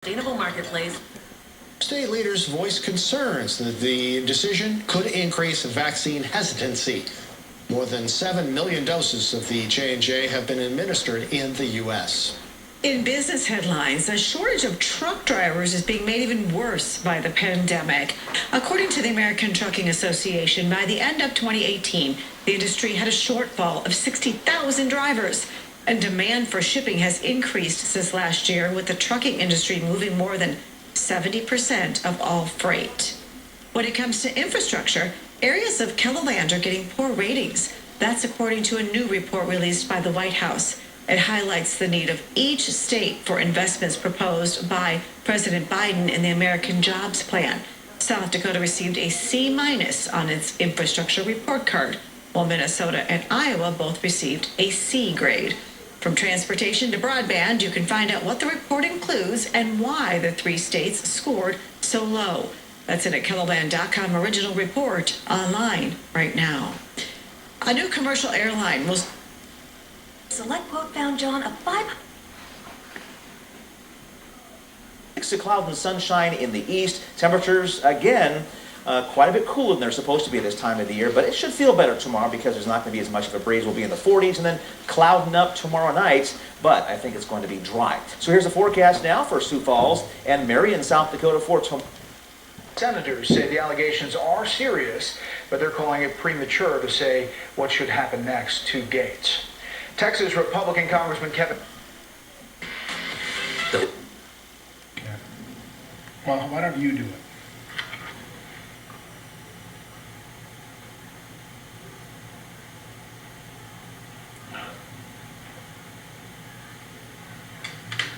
sustainable marketplace. State leaders voiced concerns that the decision could increase vaccine hesitancy. More than 7 million doses of the J&J have been administered in the U.S. In business headlines, a shortage of truck drivers is being made even worse by the pandemic. According to the American Trucking Association, by the end of 2018, the industry had a shortfall of 60,000 drivers. And demand for shipping has increased since last year, with the trucking industry moving more than 70% of all freight. When it comes to infrastructure, areas of KELO land are getting poor ratings. That's according to a new report released by the White House. It highlights the need of each state for investments proposed by President Biden in the American Jobs Plan. South Dakota received a C- on its infrastructure report card, while Minnesota and Iowa both received a C grade. From transportation to broadband, you can find out what the report includes and why the three states scored so low. That's in a KELOLand.com original report online right now. A new commercial airline will... Select quote found John a 5... Mix of cloud and sunshine in the east. Temperatures, again, quite a bit cooler than they're supposed to be at this time of the year, but it should feel better tomorrow because there's not going to be as much of a breeze. We'll be in the 40s and then clouding up tomorrow night, but I think it's going to be dry. So here's the forecast now for Sioux Falls and Marion, South Dakota for tomorrow. Senators say the allegations are serious, but they're calling it premature to say what should happen next to Gates. Texas Republican Congressman Kevin... Well, why don't you do it?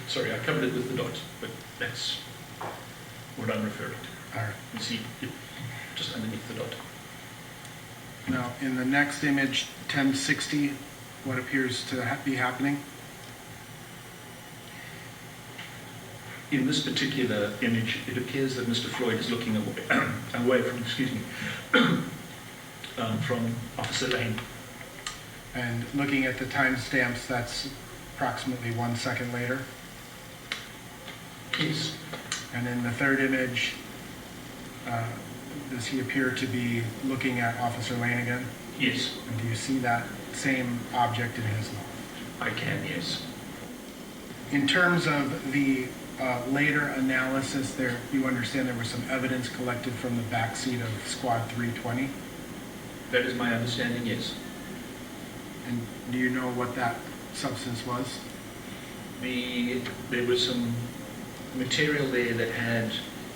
Sorry, I covered it with the dot, but that's what I'm referring to. All right. You see it just underneath the dot. Now, in the next image, 1060, what appears to be happening? In this particular image, it appears that Mr. Floyd is looking away from, from Officer Lane. And looking at the timestamps, that's approximately 1 second later. Yes. And in the third image, does he appear to be looking at Officer Lane again? Yes. And do you see that same object in his log? I can, yes. In terms of the later analysis, there, you understand there was some evidence collected from the backseat of Squad 320? That is my understanding, yes. And do you know what that substance was? There was some material there that had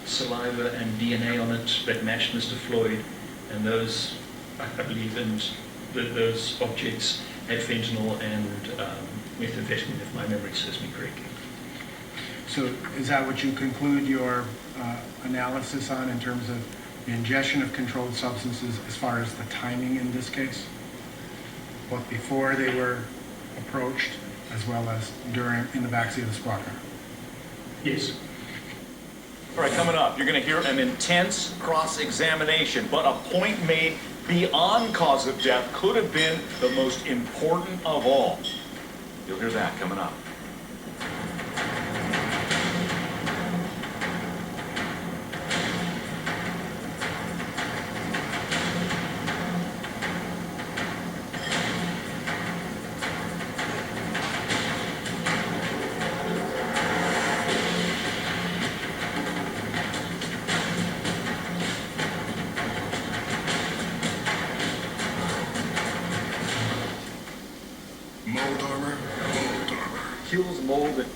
saliva and DNA on it that matched Mr. Floyd, and those, I believe, and those objects had fentanyl and methamphetamine, if my memory serves me correctly. So is that what you conclude your analysis on in terms of the ingestion of controlled substances as far as the timing in this case? Both before they were approached as well as during, in the backseat of the squad car? Yes. All right, coming up, you're going to hear an intense cross-examination, but a point made beyond cause of death could have been the most important of all. You'll hear that coming up. Kills mold and...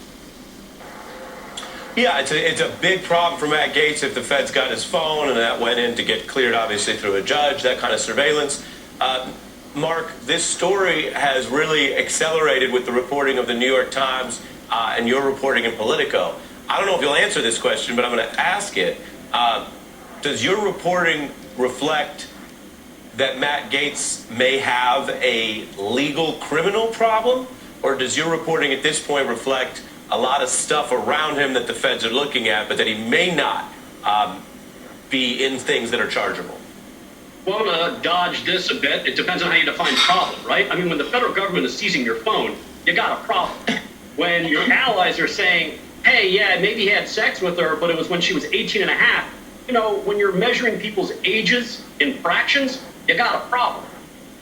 Yeah, it's a big problem for Matt Gaetz if the feds got his phone and that went in to get cleared, obviously, through a judge, that kind of surveillance. Mark, this story has really accelerated with the reporting of the New York Times and your reporting in Politico. I don't know if you'll answer this question, but I'm going to ask it. Does your reporting reflect that Matt Gaetz may have a legal criminal problem? Or does your reporting at this point reflect a lot of stuff around him that the feds are looking at, but that he may not be in things that are chargeable? Well, I'm gonna dodge this a bit. It depends on how you define problem, right? I mean, when the federal government is seizing your phone, you got a problem. When your allies are saying, hey, hey, yeah, maybe he had sex with her, but it was when she was 18 and a half. You know, when you're measuring people's ages in fractions, you got a problem.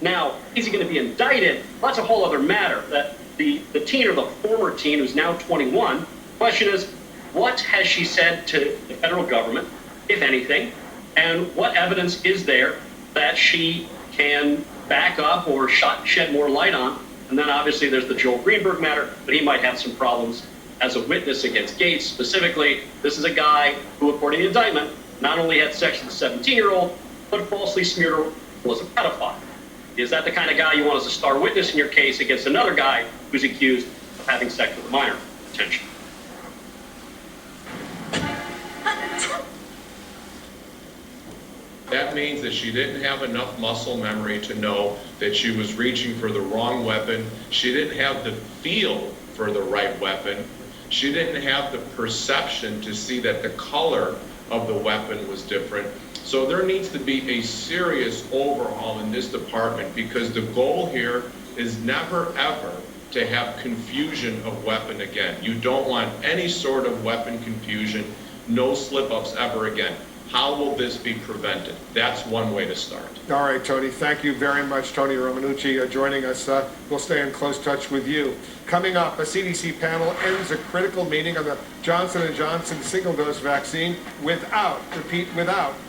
Now, is he going to be indicted? That's a whole other matter. That the teen or the former teen who's now 21, question is, what has she said to the federal government, if anything, and what evidence is there that she can back up or shed more light on? And then obviously there's the Joel Greenberg matter, but he might have some problems as a witness against Gates. Specifically, this is a guy who, according to the indictment, not only had sex with a 17-year-old, but falsely smeared her was a pedophile. Is that the kind of guy you want as a star witness in your case against another guy who's accused of having sex with a minor, potentially? That means that she didn't have enough muscle memory to know that she was reaching for the wrong weapon. She didn't have the feel for the right weapon. She didn't have the perception to see that the color of the weapon was different. So there needs to be a serious overhaul in this department, because the goal here is never ever to have confusion of weapon again. You don't want any sort of weapon confusion, no slip-ups ever again. How will this be prevented? That's one way to start. All right, Tony. Thank you very much, Tony Romanucci, joining us. We'll stay in close touch with you. Coming up, a CDC panel ends a critical meeting on the Johnson & Johnson single-dose vaccine without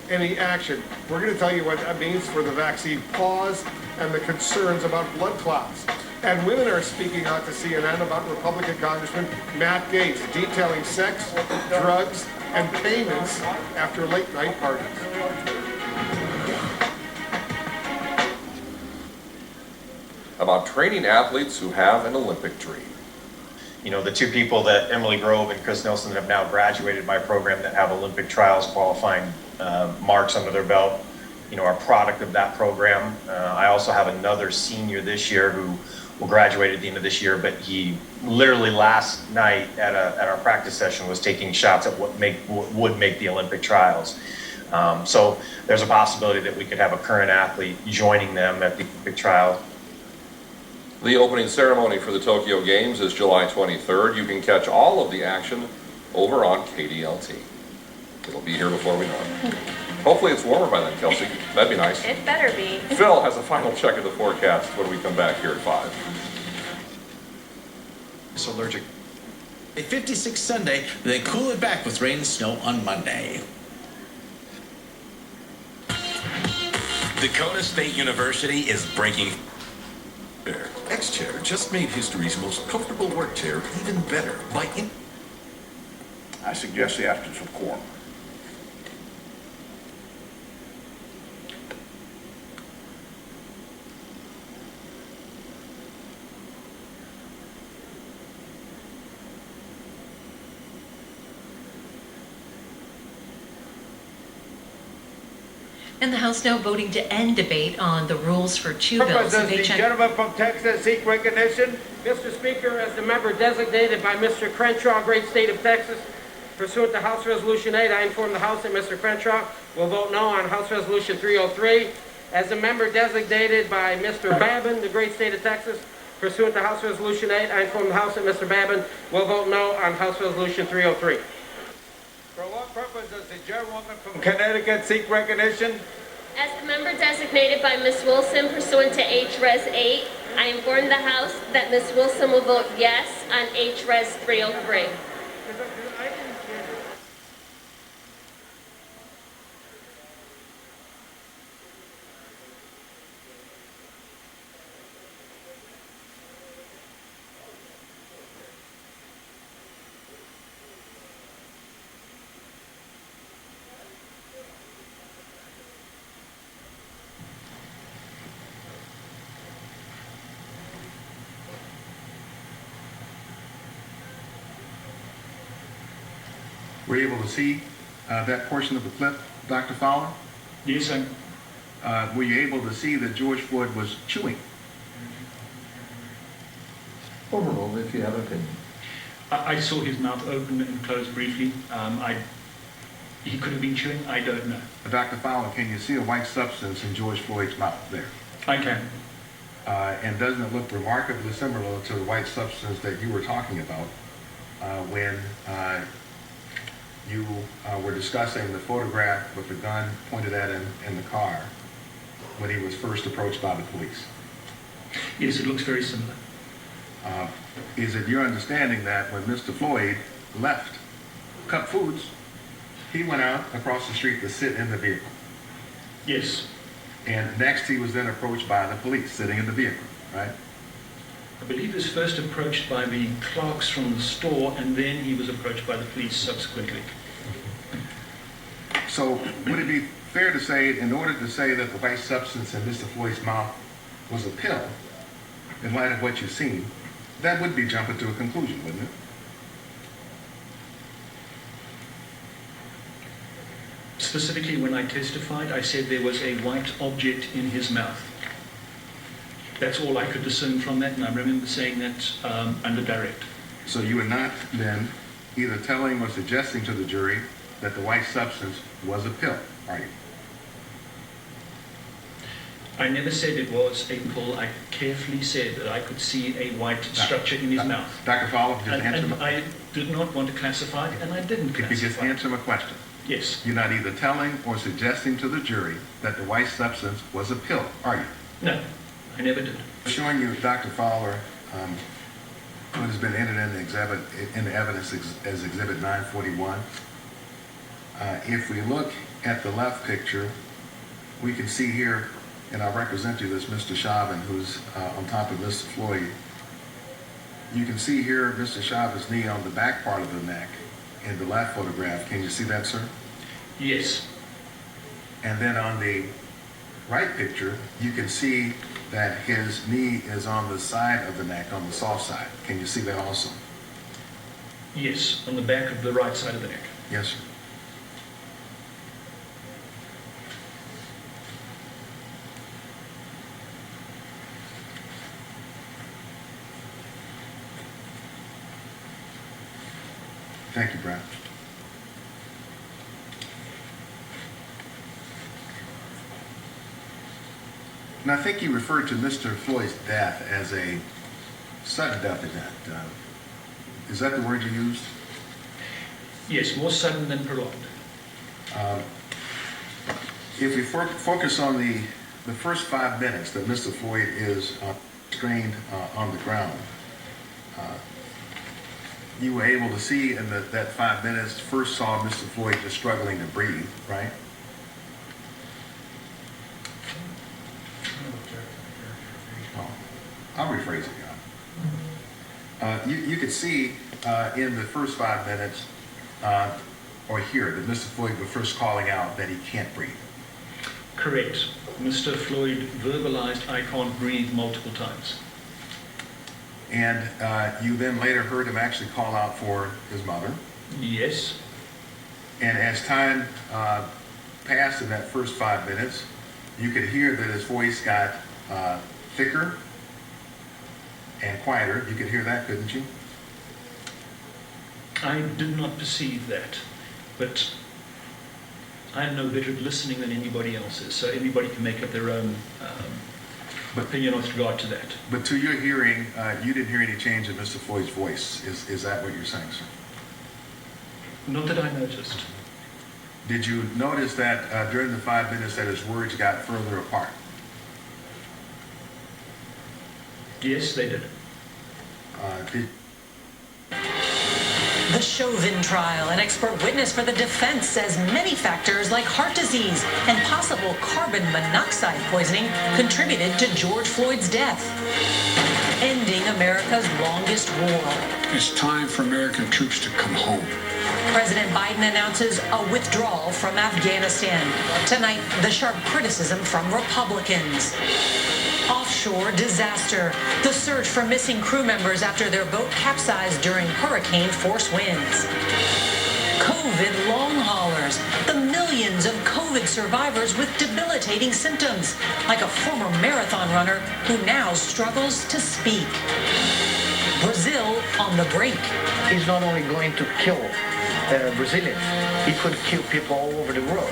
any action. We're going to tell you what that means for the vaccine pause and the concerns about blood clots. And women are speaking out to CNN about Republican Congressman Matt Gaetz detailing sex, drugs, and payments after late-night parties. About training athletes who have an Olympic dream. You know, the two people that Emily Grove and Chris Nelson have now graduated my program that have Olympic trials qualifying marks under their belt, you know, are product of that program. I also have another senior this year who will graduate at the end of this year, but he literally last night at our practice session was taking shots at what would make the Olympic trials. So there's a possibility that we could have a current athlete joining them at the Olympic trial. The opening ceremony for the Tokyo Games is July 23rd. You can catch all of the action over on KDLT. It'll be here before we know it. Hopefully it's warmer by then, Kelsey. That'd be nice. It better be. Phil has a final check of the forecast when we come back here at 5. It's allergic. A 56 Sunday, then cool it back with rain and snow on Monday. Dakota State University is breaking. X-Chair just made history's most comfortable work chair even better by I suggest the absence of quorum. And the House now voting to end debate on the rules for two bills. Does the gentleman from Texas seek recognition? Mr. Speaker, as the member designated by Mr. Crenshaw, great state of Texas, pursuant to House Resolution 8, I inform the House that Mr. Crenshaw will vote no on House Resolution 303. As a member designated by Mr. Babin, the great state of Texas, pursuant to House Resolution 8, I inform the House that Mr. Babin will vote no on House Resolution 303. For what purpose does the gentlewoman from Connecticut seek recognition? As the member designated by Ms. Wilson pursuant to H-Res 8, I inform the House that Ms. Wilson will vote yes on H-Res 303. Were you able to see that portion of the clip, Dr. Fowler? Yes, sir. Were you able to see that George Floyd was chewing? Overall, if you have an opinion. I saw his mouth open and close briefly. He could have been chewing. I don't know. Dr. Fowler, can you see a white substance in George Floyd's mouth there? I can. And doesn't it look remarkably similar to the white substance that you were talking about when you were discussing the photograph with the gun pointed at him in the car when he was first approached by the police? Yes, it looks very similar. Is it your understanding that when Mr. Floyd left Cup Foods, he went out across the street to sit in the vehicle? Yes. And next he was then approached by the police sitting in the vehicle, right? I believe he was first approached by the clerks from the store, and then he was approached by the police subsequently. So would it be fair to say, in order to say that the white substance in Mr. Floyd's mouth was a pill, in light of what you've seen, that would be jumping to a conclusion, wouldn't it? Specifically, when I testified, I said there was a white object in his mouth. That's all I could discern from that, and I remember saying that under direct. So you were not then either telling or suggesting to the jury that the white substance was a pill, are you? I never said it was a pill. I carefully said that I could see a white structure in his mouth. Dr. Fowler, just answer and I did not want to classify it, and I didn't classify it. If you just answer my question. Yes. You're not either telling or suggesting to the jury that the white substance was a pill, are you? No, I never did. Showing you, Dr. Fowler, what has been entered in the evidence as Exhibit 941. If we look at the left picture, we can see here, and I'll represent you this Mr. Chauvin, who's on top of Mr. Floyd. You can see here Mr. Chauvin's knee on the back part of the neck in the left photograph. Can you see that, sir? Yes. And then on the right picture, you can see that his knee is on the side of the neck, on the soft side. Can you see that also? Yes, on the back of the right side of the neck. Yes, sir. Thank you, Brad. And I think you referred to Mr. Floyd's death as a sudden death event. Is that the word you used? Yes, more sudden than prolonged. If we focus on the first 5 minutes that Mr. Floyd is restrained on the ground, you were able to see in that 5 minutes, first saw Mr. Floyd just struggling to breathe, right? Oh, I'll rephrase it, John. You could see in the first 5 minutes, or hear that Mr. Floyd was first calling out that he can't breathe. Correct. Mr. Floyd verbalized, "I can't breathe," multiple times. And you then later heard him actually call out for his mother. Yes. And as time passed in that first 5 minutes, you could hear that his voice got thicker and quieter. You could hear that, couldn't you? I did not perceive that, but I'm no better at listening than anybody else is, so anybody can make up their own opinion with regard to that. But to your hearing, you didn't hear any change in Mr. Floyd's voice. Is that what you're saying, sir? Not that I noticed. Did you notice that during the 5 minutes that his words got further apart? Yes, they did. The Chauvin trial, an expert witness for the defense, says many factors like heart disease and possible carbon monoxide poisoning contributed to George Floyd's death, ending America's longest war. It's time for American troops to come home. President Biden announces a withdrawal from Afghanistan. Tonight, the sharp criticism from Republicans. Offshore disaster. The search for missing crew members after their boat capsized during hurricane force winds. COVID long haulers. The millions of COVID survivors with debilitating symptoms, like a former marathon runner who now struggles to speak. Brazil on the brink. He's not only going to kill Brazilians, he could kill people all over the world.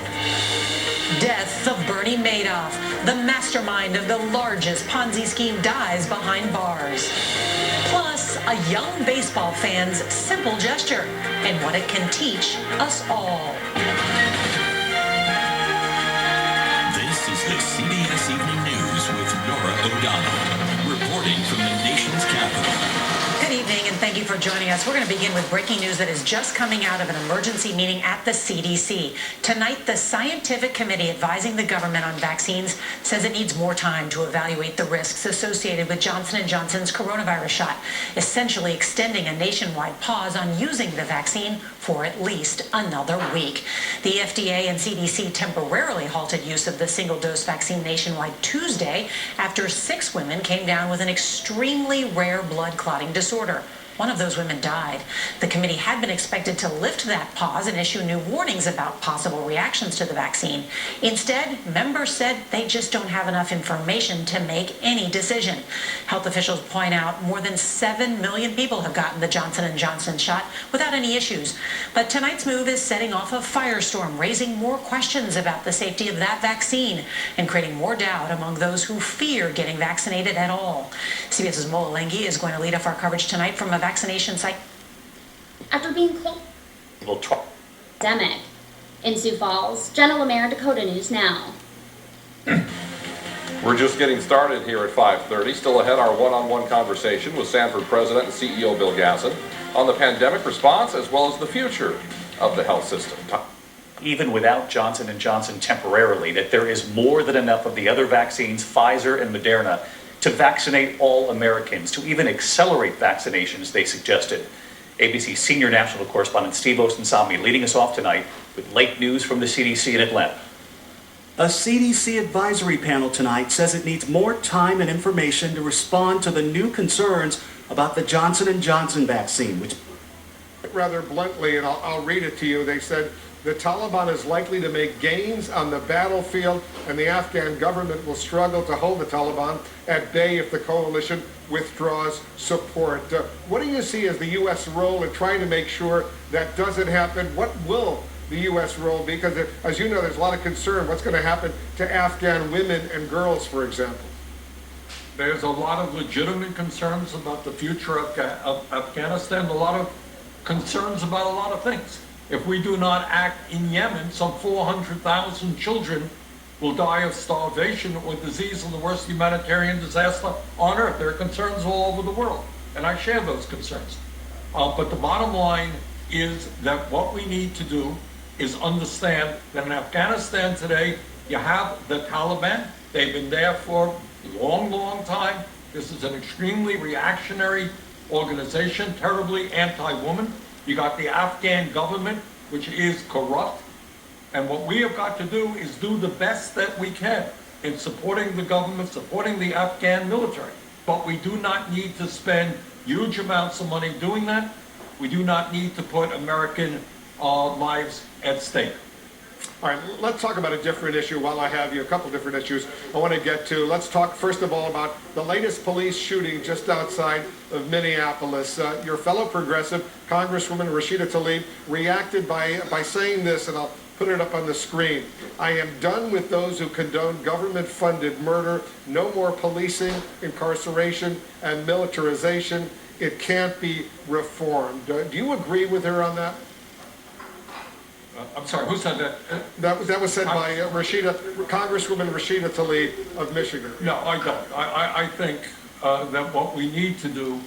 Death of Bernie Madoff. The mastermind of the largest Ponzi scheme dies behind bars. Plus, a young baseball fan's simple gesture, and what it can teach us all. This is the CBS Evening News with Nora O'Donnell, reporting from the nation's capital. Good evening, and thank you for joining us. We're going to begin with breaking news that is just coming out of an emergency meeting at the CDC. Tonight, the scientific committee advising the government on vaccines says it needs more time to evaluate the risks associated with Johnson & Johnson's coronavirus shot, essentially extending a nationwide pause on using the vaccine for at least another week. The FDA and CDC temporarily halted use of the single-dose vaccine nationwide Tuesday after 6 women came down with an extremely rare blood clotting disorder. One of those women died. The committee had been expected to lift that pause and issue new warnings about possible reactions to the vaccine. Instead, members said they just don't have enough information to make any decision. Health officials point out more than 7 million people have gotten the Johnson & Johnson shot without any issues. But tonight's move is setting off a firestorm, raising more questions about the safety of that vaccine and creating more doubt among those who fear getting vaccinated at all. CBS's Mo Olengi is going to lead off our coverage tonight from a vaccination site. After being close pandemic in Sioux Falls, Jenna Lemare, Dakota News Now. We're just getting started here at 5:30. Still ahead, our one-on-one conversation with Sanford President and CEO Bill Gasson on the pandemic response as well as the future of the health system. Even without Johnson & Johnson temporarily, that there is more than enough of the other vaccines, Pfizer and Moderna, to vaccinate all Americans, to even accelerate vaccinations, they suggested. ABC senior national correspondent Steve Osunsami leading us off tonight with late news from the CDC in Atlanta. A CDC advisory panel tonight says it needs more time and information to respond to the new concerns about the Johnson & Johnson vaccine, which rather bluntly, and I'll read it to you, they said, the Taliban is likely to make gains on the battlefield, and the Afghan government will struggle to hold the Taliban at bay if the coalition withdraws support. What do you see as the U.S. role in trying to make sure that doesn't happen? What will the U.S. role be? Because, as you know, there's a lot of concern. What's going to happen to Afghan women and girls, for example? There's a lot of legitimate concerns about the future of Afghanistan, a lot of concerns about a lot of things. If we do not act in Yemen, some 400,000 children will die of starvation or disease in the worst humanitarian disaster on earth. There are concerns all over the world, and I share those concerns. But the bottom line is that what we need to do is understand that in Afghanistan today, you have the Taliban. They've been there for a long, long time. This is an extremely reactionary organization, terribly anti-woman. You got the Afghan government, which is corrupt. And what we have got to do is do the best that we can in supporting the government, supporting the Afghan military. But we do not need to spend huge amounts of money doing that. We do not need to put American lives at stake. All right, let's talk about a different issue while I have you, a couple different issues I want to get to. Let's talk first of all about the latest police shooting just outside of Minneapolis. Your fellow progressive, Congresswoman Rashida Tlaib, reacted by saying this, and I'll put it up on the screen. I am done with those who condone government-funded murder. No more policing, incarceration, and militarization. It can't be reformed. Do you agree with her on that? I'm sorry, who said that? That was said by Congresswoman Rashida Tlaib of Michigan. No, I don't. I think that what we need to do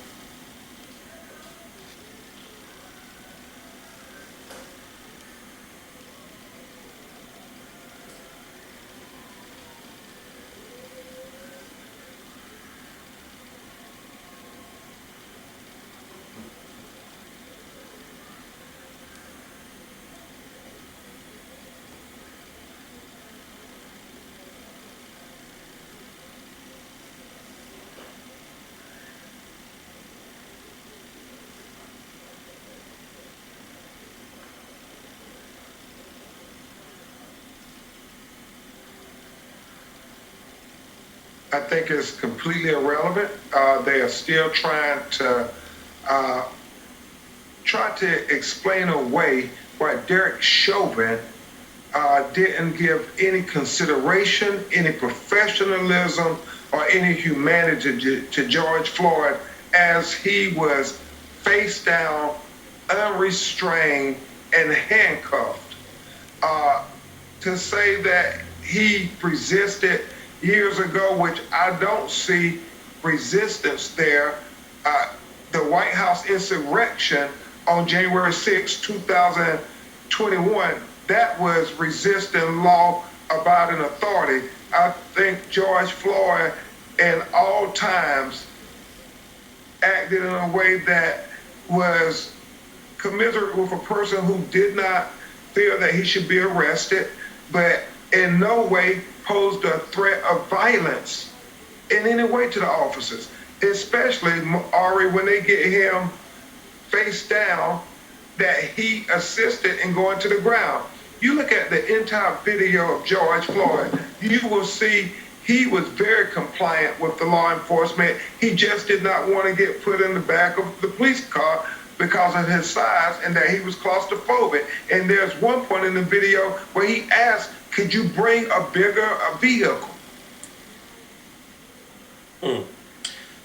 I think is completely irrelevant. They are still trying to explain away why Derek Chauvin didn't give any consideration, any professionalism, or any humanity to George Floyd as he was face down, unrestrained, and handcuffed. To say that he resisted years ago, which I don't see resistance there, the White House insurrection on January 6, 2021, that was resisting law abiding authority. I think George Floyd in all times acted in a way that was commiserate with a person who did not feel that he should be arrested, but in no way posed a threat of violence in any way to the officers, especially, Ari, when they get him face down, that he assisted in going to the ground. You look at the entire video of George Floyd, you will see he was very compliant with the law enforcement. He just did not want to get put in the back of the police car because of his size and that he was claustrophobic. And there's one point in the video where he asked, could you bring a bigger vehicle?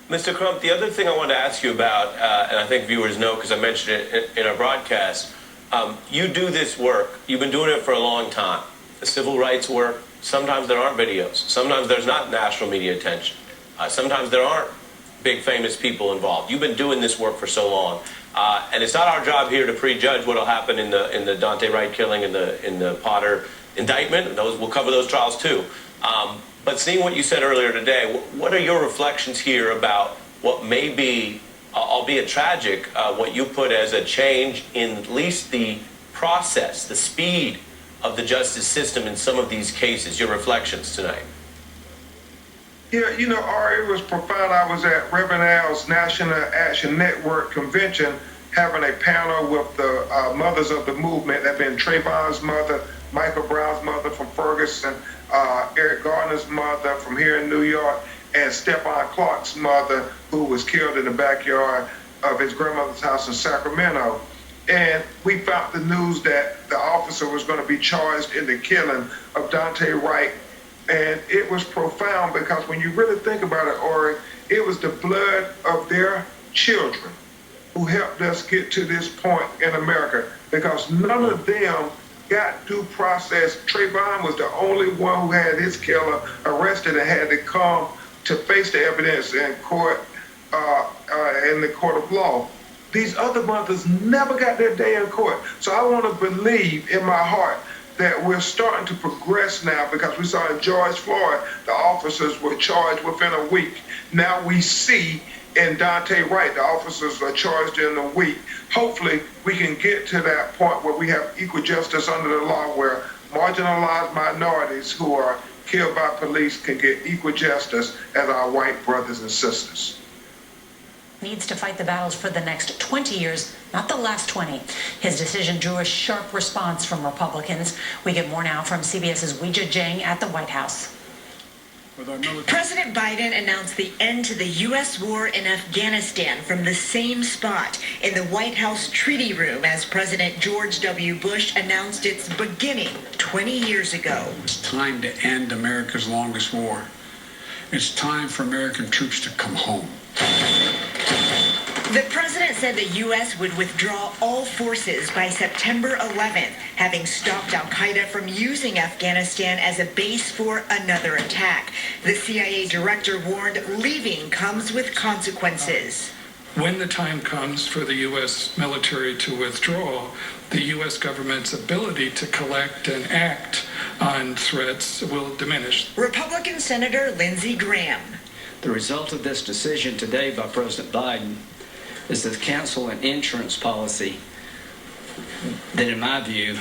Mr. Crump, the other thing I wanted to ask you about, and I think viewers know because I mentioned it in our broadcast, you do this work. You've been doing it for a long time. The civil rights work, sometimes there aren't videos. Sometimes there's not national media attention. Sometimes there aren't big famous people involved. You've been doing this work for so long. And it's not our job here to prejudge what will happen in the Daunte Wright killing and in the Potter indictment. We'll cover those trials too. But seeing what you said earlier today, what are your reflections here about what may be, albeit tragic, what you put as a change in at least the process, the speed of the justice system in some of these cases? Your reflections tonight. Yeah, you know, Ari, it was profound. I was at Reverend Al's National Action Network convention having a panel with the mothers of the movement. That been Trayvon's mother, Michael Brown's mother from Ferguson, Eric Garner's mother from here in New York, and Stephon Clark's mother, who was killed in the backyard of his grandmother's house in Sacramento. And we found the news that the officer was going to be charged in the killing of Daunte Wright. And it was profound because when you really think about it, Ori, it was the blood of their children who helped us get to this point in America, because none of them got due process. Trayvon was the only one who had his killer arrested and had to come to face the evidence in court, in the court of law. These other mothers never got their day in court. So I want to believe in my heart that we're starting to progress now, because we saw in George Floyd, the officers were charged within a week. Now we see in Daunte Wright, the officers are charged in a week. Hopefully we can get to that point where we have equal justice under the law, where marginalized minorities who are killed by police can get equal justice as our white brothers and sisters. Needs to fight the battles for the next 20 years, not the last 20. His decision drew a sharp response from Republicans. We get more now from CBS's Weijia Jiang at the White House. President Biden announced the end to the U.S. war in Afghanistan from the same spot in the White House treaty room as President George W. Bush announced its beginning 20 years ago. It's time to end America's longest war. It's time for American troops to come home. The president said the U.S. would withdraw all forces by September 11th, having stopped al-Qaeda from using Afghanistan as a base for another attack. The CIA director warned leaving comes with consequences. When the time comes for the U.S. military to withdraw, the U.S. government's ability to collect and act on threats will diminish. Republican Senator Lindsey Graham. The result of this decision today by President Biden is to cancel an insurance policy that, in my view,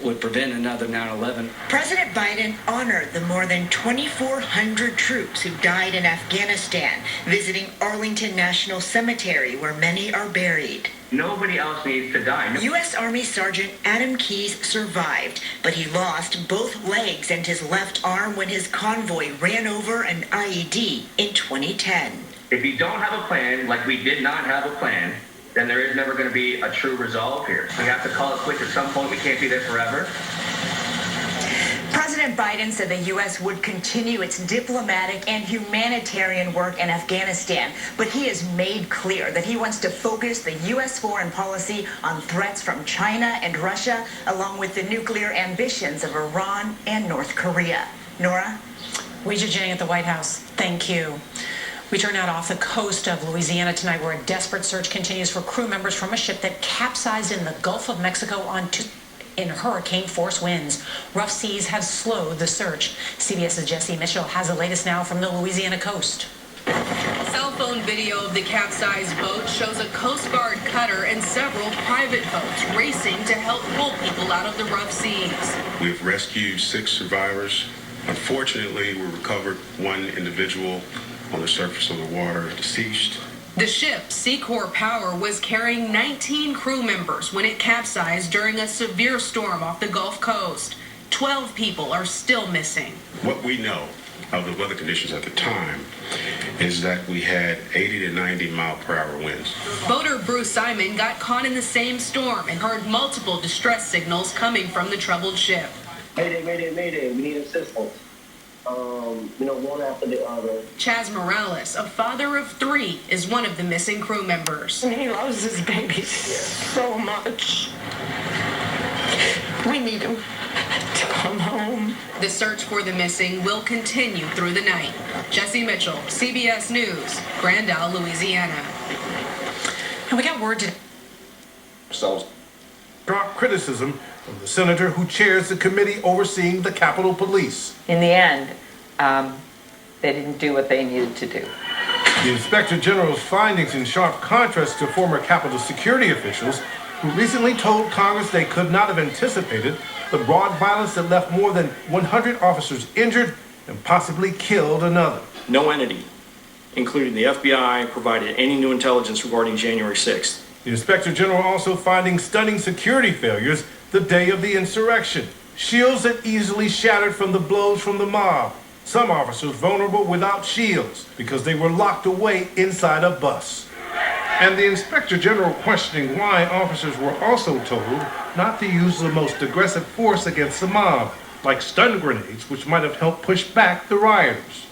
would prevent another 9/11. President Biden honored the more than 2,400 troops who died in Afghanistan, visiting Arlington National Cemetery, where many are buried. Nobody else needs to die. U.S. Army Sergeant Adam Keyes survived, but he lost both legs and his left arm when his convoy ran over an IED in 2010. If you don't have a plan, like we did not have a plan, then there is never going to be a true resolve here. We have to call it quits at some point. We can't be there forever. President President Biden said the U.S. would continue its diplomatic and humanitarian work in Afghanistan, but he has made clear that he wants to focus the U.S. foreign policy on threats from China and Russia, along with the nuclear ambitions of Iran and North Korea. Nora? Weijia Jiang at the White House. Thank you. We turn out off the coast of Louisiana tonight, where a desperate search continues for crew members from a ship that capsized in the Gulf of Mexico in hurricane force winds. Rough seas have slowed the search. CBS's Jesse Mitchell has the latest now from the Louisiana coast. Cell phone video of the capsized boat shows a Coast Guard cutter and several private boats racing to help pull people out of the rough seas. We've rescued 6 survivors. Unfortunately, we recovered 1 individual on the surface of the water, deceased. The ship, Secor Power, was carrying 19 crew members when it capsized during a severe storm off the Gulf Coast. 12 people are still missing. What we know of the weather conditions at the time is that we had 80 to 90 mile per hour winds. Boater Bruce Simon got caught in the same storm and heard multiple distress signals coming from the troubled ship. Mayday, mayday, mayday, we need assistance. One after the other. Chaz Morales, a father of 3, is one of the missing crew members. He loves his baby so much. We need him to come home. The search for the missing will continue through the night. Jesse Mitchell, CBS News, Grand Isle, Louisiana. And we got word today. Strong criticism from the senator who chairs the committee overseeing the Capitol Police. In the end, they didn't do what they needed to do. The Inspector General's findings in sharp contrast to former Capitol security officials who recently told Congress they could not have anticipated the broad violence that left more than 100 officers injured and possibly killed another. No entity, including the FBI, provided any new intelligence regarding January 6th. The Inspector General also finding stunning security failures the day of the insurrection. Shields that easily shattered from the blows from the mob. Some officers vulnerable without shields because they were locked away inside a bus. And the Inspector General questioning why officers were also told not to use the most aggressive force against the mob, like stun grenades, which might have helped push back the rioters.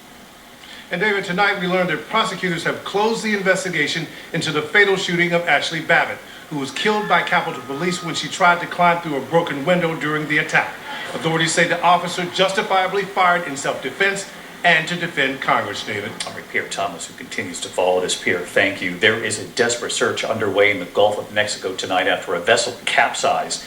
And David, tonight we learned that prosecutors have closed the investigation into the fatal shooting of Ashley Babbitt, who was killed by Capitol Police when she tried to climb through a broken window during the attack. Authorities say the officer justifiably fired in self-defense and to defend Congress, David. All right, Pierre Thomas, who continues to follow this. Pierre, thank you. There is a desperate search underway in the Gulf of Mexico tonight after a vessel capsized.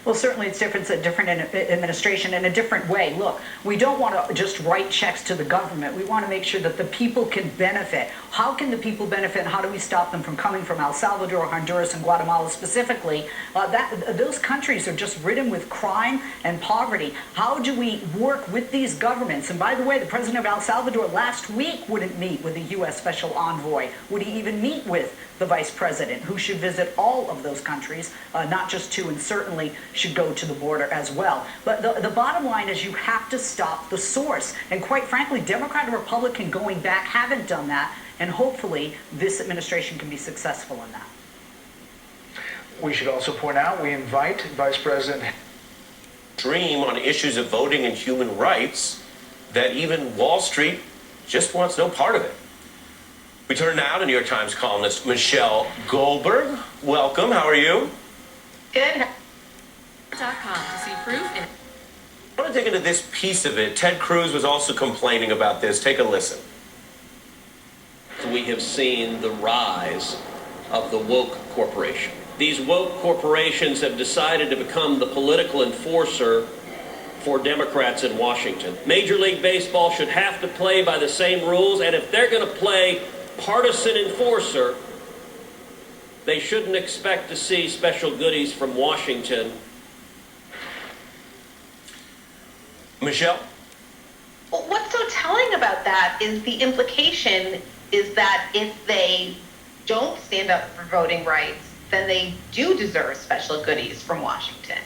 Well, certainly it's different, a different administration in a different way. Look, we don't want to just write checks to the government. We want to make sure that the people can benefit. How can the people benefit, and how do we stop them from coming from El Salvador, Honduras, and Guatemala specifically? Those countries are just ridden with crime and poverty. How do we work with these governments? And by the way, the president of El Salvador last week wouldn't meet with the U.S. Special Envoy. Would he even meet with the vice president, who should visit all of those countries, not just 2, and certainly should go to the border as well. But the bottom line is you have to stop the source. And quite frankly, Democrat and Republican going back haven't done that. And hopefully this administration can be successful in that. We should also point out, we invite Vice President Dream on issues of voting and human rights that even Wall Street just wants no part of it. We turn now to New York Times columnist Michelle Goldberg. Welcome. How are you? Good. .com to see proof. I want to dig into this piece of it. Ted Cruz was also complaining about this. Take a listen. We have seen the rise of the woke corporation. These woke corporations have decided to become the political enforcer for Democrats in Washington. Major League Baseball should have to play by the same rules, and if they're going to play partisan enforcer, they shouldn't expect to see special goodies from Washington. Michelle? Well, what's so telling about that is the implication is that if they don't stand up for voting rights, then they do deserve special goodies from Washington.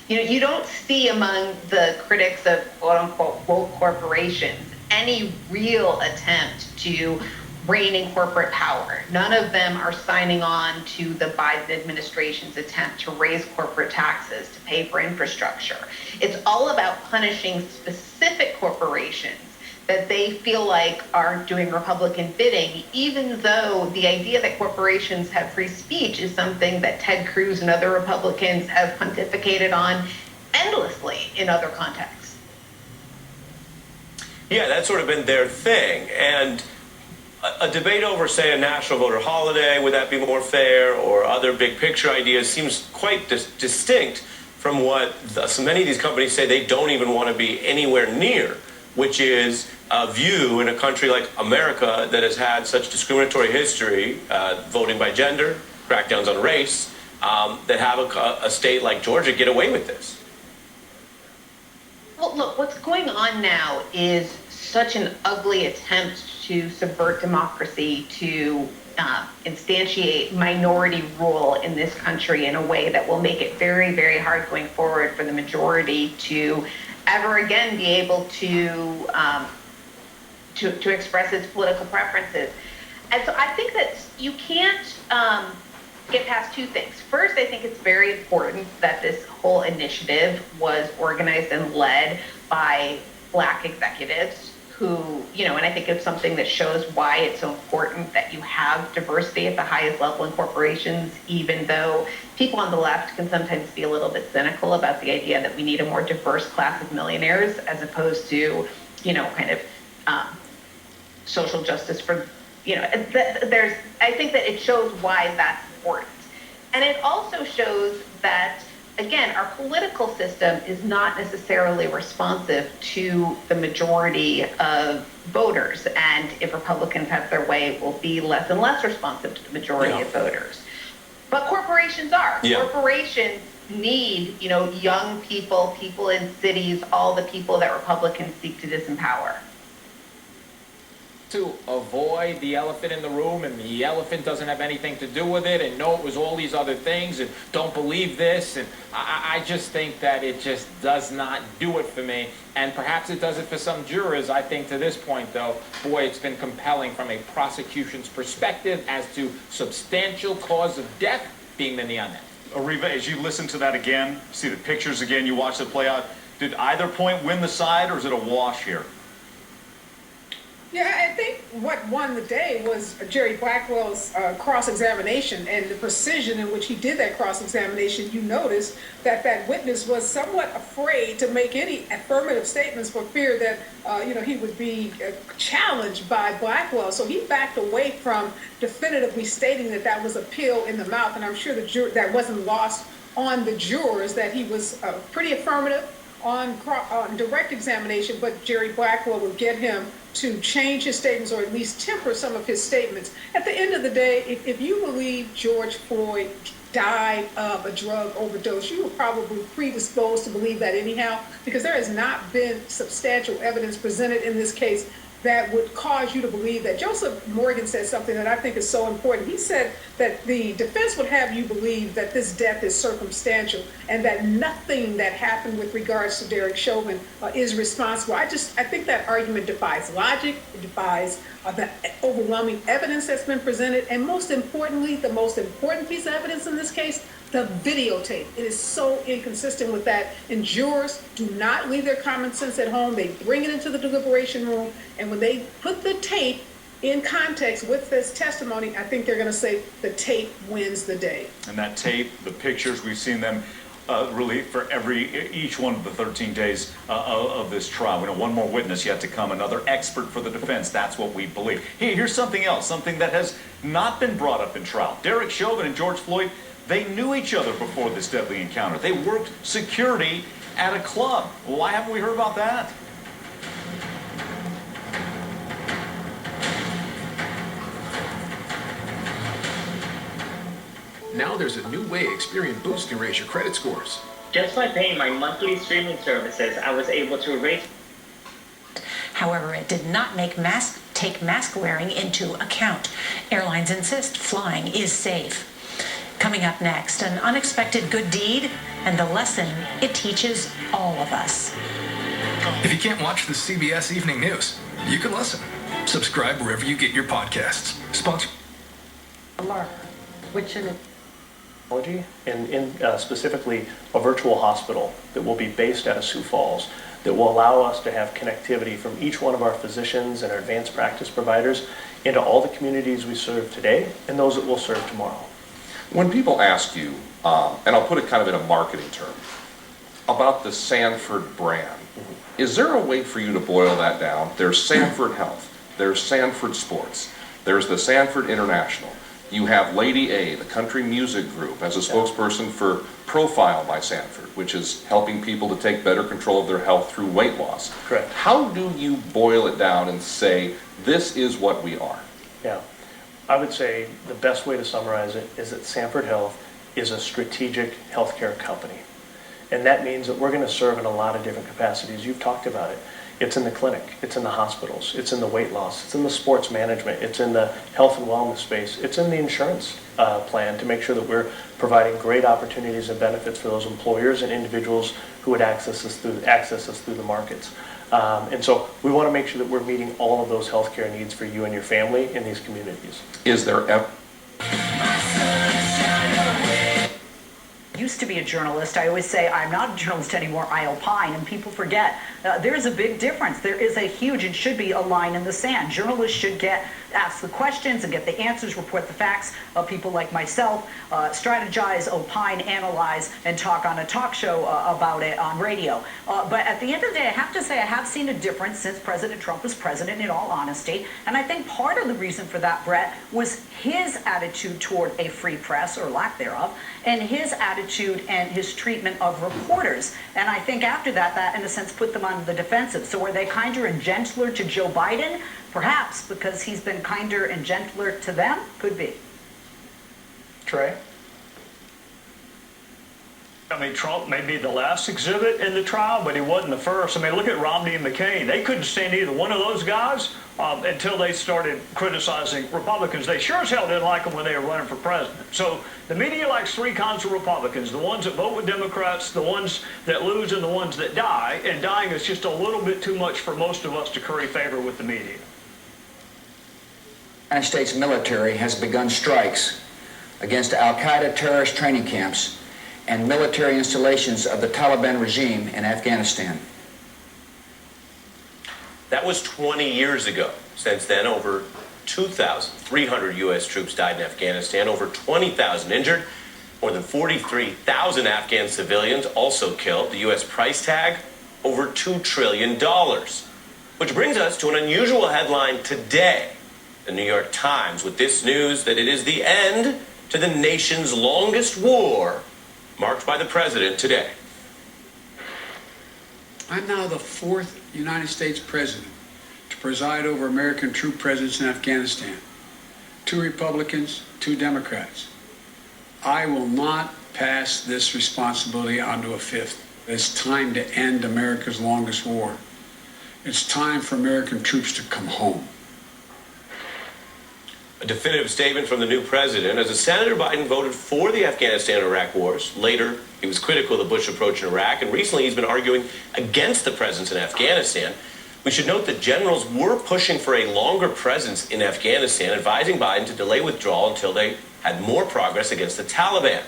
You know, you don't see among the critics of quote-unquote woke corporations any real attempt to reigning corporate power. None of them are signing on to the Biden administration's attempt to raise corporate taxes to pay for infrastructure. It's all about punishing specific corporations that they feel like are doing Republican bidding, even though the idea that corporations have free speech is something that Ted Cruz and other Republicans have pontificated on endlessly in other contexts. Yeah, that's sort of been their thing. And a debate over, say, a national voter holiday, would that be more fair, or other big picture ideas seems quite distinct from what so many of these companies say they don't even want to be anywhere near, which is a view in a country like America that has had such discriminatory history, voting by gender, crackdowns on race, that have a state like Georgia get away with this. Well, look, what's going on now is such an ugly attempt to subvert democracy, to instantiate minority rule in this country in a way that will make it very, very hard going forward for the majority to ever again be able to express its political preferences. And so I think that you can't get past two things. First, I think it's very important that this whole initiative was organized and led by Black executives who, and I think it's something that shows why it's so important that you have diversity at the highest level in corporations, even though people on the left can sometimes be a little bit cynical about the idea that we need a more diverse class of millionaires as opposed to, kind of social justice for, I think that it shows why that's important. And it also shows that, again, our political system is not necessarily responsive to the majority of voters. And if Republicans have their way, it will be less and less responsive to the majority of voters. But corporations are. Yeah. Corporations need, young people, people in cities, all the people that Republicans seek to disempower. To avoid the elephant in the room, and the elephant doesn't have anything to do with it, and no, it was all these other things, and don't believe this, and I just think that it just does not do it for me, and perhaps it does it for some jurors. I think to this point, though, boy, it's been compelling from a prosecution's perspective as to substantial cause of death being the neon net. Ariva, as you listen to that again, see the pictures again, you watch it play out, did either point win the side, or is it a wash here? Yeah, I think what won the day was Jerry Blackwell's cross-examination and the precision in which he did that cross-examination. You notice that that witness was somewhat afraid to make any affirmative statements for fear that, he would be challenged by Blackwell. So he backed away from definitively stating that that was a pill in the mouth. And I'm sure that wasn't lost on the jurors, that he was pretty affirmative on direct examination, but Jerry Blackwell would get him to change his statements or at least temper some of his statements. At the end of the day, if you believe George Floyd died of a drug overdose, you were probably predisposed to believe that anyhow, because there has not been substantial evidence presented in this case that would cause you to believe that. Joseph Morgan said something that I think is so important. He said that the defense would have you believe that this death is circumstantial and that nothing that happened with regards to Derek Chauvin is responsible. I think that argument defies logic, it defies the overwhelming evidence that's been presented, and most importantly, the most important piece of evidence in this case, the videotape. It is so inconsistent with that. And jurors do not leave their common sense at home. They bring it into the deliberation room. And when they put the tape in context with this testimony, I think they're going to say the tape wins the day. And that tape, the pictures, we've seen them really for each one of the 13 days of this trial. We know one more witness yet to come, another expert for the defense. That's what we believe. Here's something else, something that has not been brought up in trial. Derek Chauvin and George Floyd, they knew each other before this deadly encounter. They worked security at a club. Why haven't we heard about that? Now there's a new way Experian Boost can raise your credit scores. Just by paying my monthly streaming services, I was able to raise. However, it did not take mask wearing into account. Airlines insist flying is safe. Coming up next, an unexpected good deed and the lesson it teaches all of us. If you can't watch the CBS Evening News, you can listen. Subscribe wherever you get your podcasts. Sponsor. Which in and specifically a virtual hospital that will be based out of Sioux Falls that will allow us to have connectivity from each one of our physicians and our advanced practice providers into all the communities we serve today and those that we'll serve tomorrow. When people ask you, and I'll put it kind of in a marketing term, about the Sanford brand, is there a way for you to boil that down? There's Sanford Health, there's Sanford Sports, there's the Sanford International. You have Lady A, the country music group, as a spokesperson for Profile by Sanford, which is helping people to take better control of their health through weight loss. Correct. How do you boil it down and say, this is what we are? Yeah, I would say the best way to summarize it is that Sanford Health is a strategic healthcare company. And that means that we're going to serve in a lot of different capacities. You've talked about it. It's in the clinic, it's in the hospitals, it's in the weight loss, it's in the sports management, it's in the health and wellness space, it's in the insurance plan to make sure that we're providing great opportunities and benefits for those employers and individuals who would access us through the markets. And so we want to make sure that we're meeting all of those healthcare needs for you and your family in these communities. Is there ever... Used to be a journalist. I always say I'm not a journalist anymore. I opine, and people forget. There's a big difference. There is a huge and should be a line in the sand. Journalists should ask the questions and get the answers, report the facts. People like myself strategize, opine, analyze, and talk on a talk show about it on radio. But at the end of the day, I have to say I have seen a difference since President Trump was president, in all honesty. And I think part of the reason for that, Brett, was his attitude toward a free press, or lack thereof, and his attitude and his treatment of reporters. And I think after that, that in a sense put them on the defensive. So were they kinder and gentler to Joe Biden? Perhaps because he's been kinder and gentler to them? Could be. Trey? I mean, Trump may be the last exhibit in the trial, but he wasn't the first. I mean, look at Romney and McCain. They couldn't stand either one of those guys until they started criticizing Republicans. They sure as hell didn't like them when they were running for president. So the media likes three kinds of Republicans: the ones that vote with Democrats, the ones that lose, and the ones that die. And dying is just a little bit too much for most of us to curry favor with the media. The United States military has begun strikes against al-Qaeda terrorist training camps and military installations of the Taliban regime in Afghanistan. That was 20 years ago. Since then, over 2,300 U.S. troops died in Afghanistan, over 20,000 injured, more than 43,000 Afghan civilians also killed. The U.S. price tag, over $2 trillion. Which brings us to an unusual headline today. The New York Times with this news that it is the end to the nation's longest war, marked by the president today. I'm now the fourth United States president to preside over American troop presence in Afghanistan. 2 Republicans, 2 Democrats. I will not pass this responsibility on to a fifth. It's time to end America's longest war. It's time for American troops to come home. A definitive statement from the new president as Senator Biden voted for the Afghanistan-Iraq wars. Later, he was critical of the Bush approach in Iraq, and recently he's been arguing against the presence in Afghanistan. We should note that generals were pushing for a longer presence in Afghanistan, advising Biden to delay withdrawal until they had more progress against the Taliban.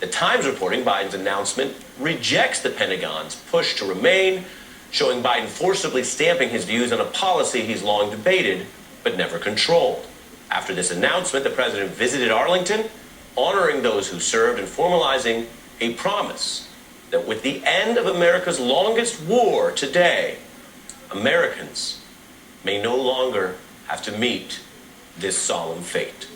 The Times reporting Biden's announcement rejects the Pentagon's push to remain, showing Biden forcibly stamping his views on a policy he's long debated but never controlled. After this announcement, the president visited Arlington, honoring those who served and formalizing a promise that with the end of America's longest war today, Americans may no longer have to meet this solemn fate.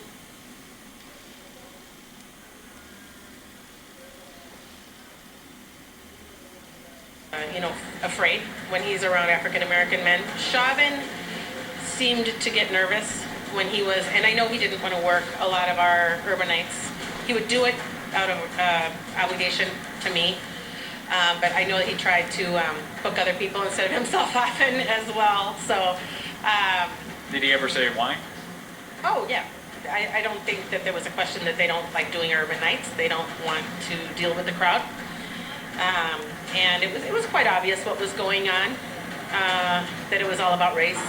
Afraid when he's around African American men. Chauvin seemed to get nervous when he was, and I know he didn't want to work a lot of our urbanites. He would do it out of obligation to me, but I know that he tried to book other people instead of himself often as well. So, did he ever say why? Oh yeah, I don't think that there was a question that they don't like doing urban nights. They don't want to deal with the crowd, and it was quite obvious what was going on. That it was all about race.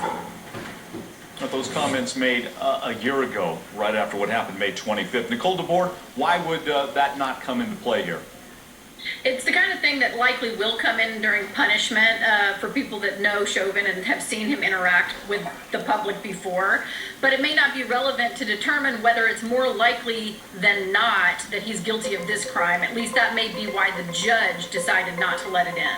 But those comments made a year ago, right after what happened May 25th. Nicole DeBoer, why would that not come into play here? It's the kind of thing that likely will come in during punishment for people that know Chauvin and have seen him interact with the public before. But it may not be relevant to determine whether it's more likely than not that he's guilty of this crime. At least that may be why the judge decided not to let it in.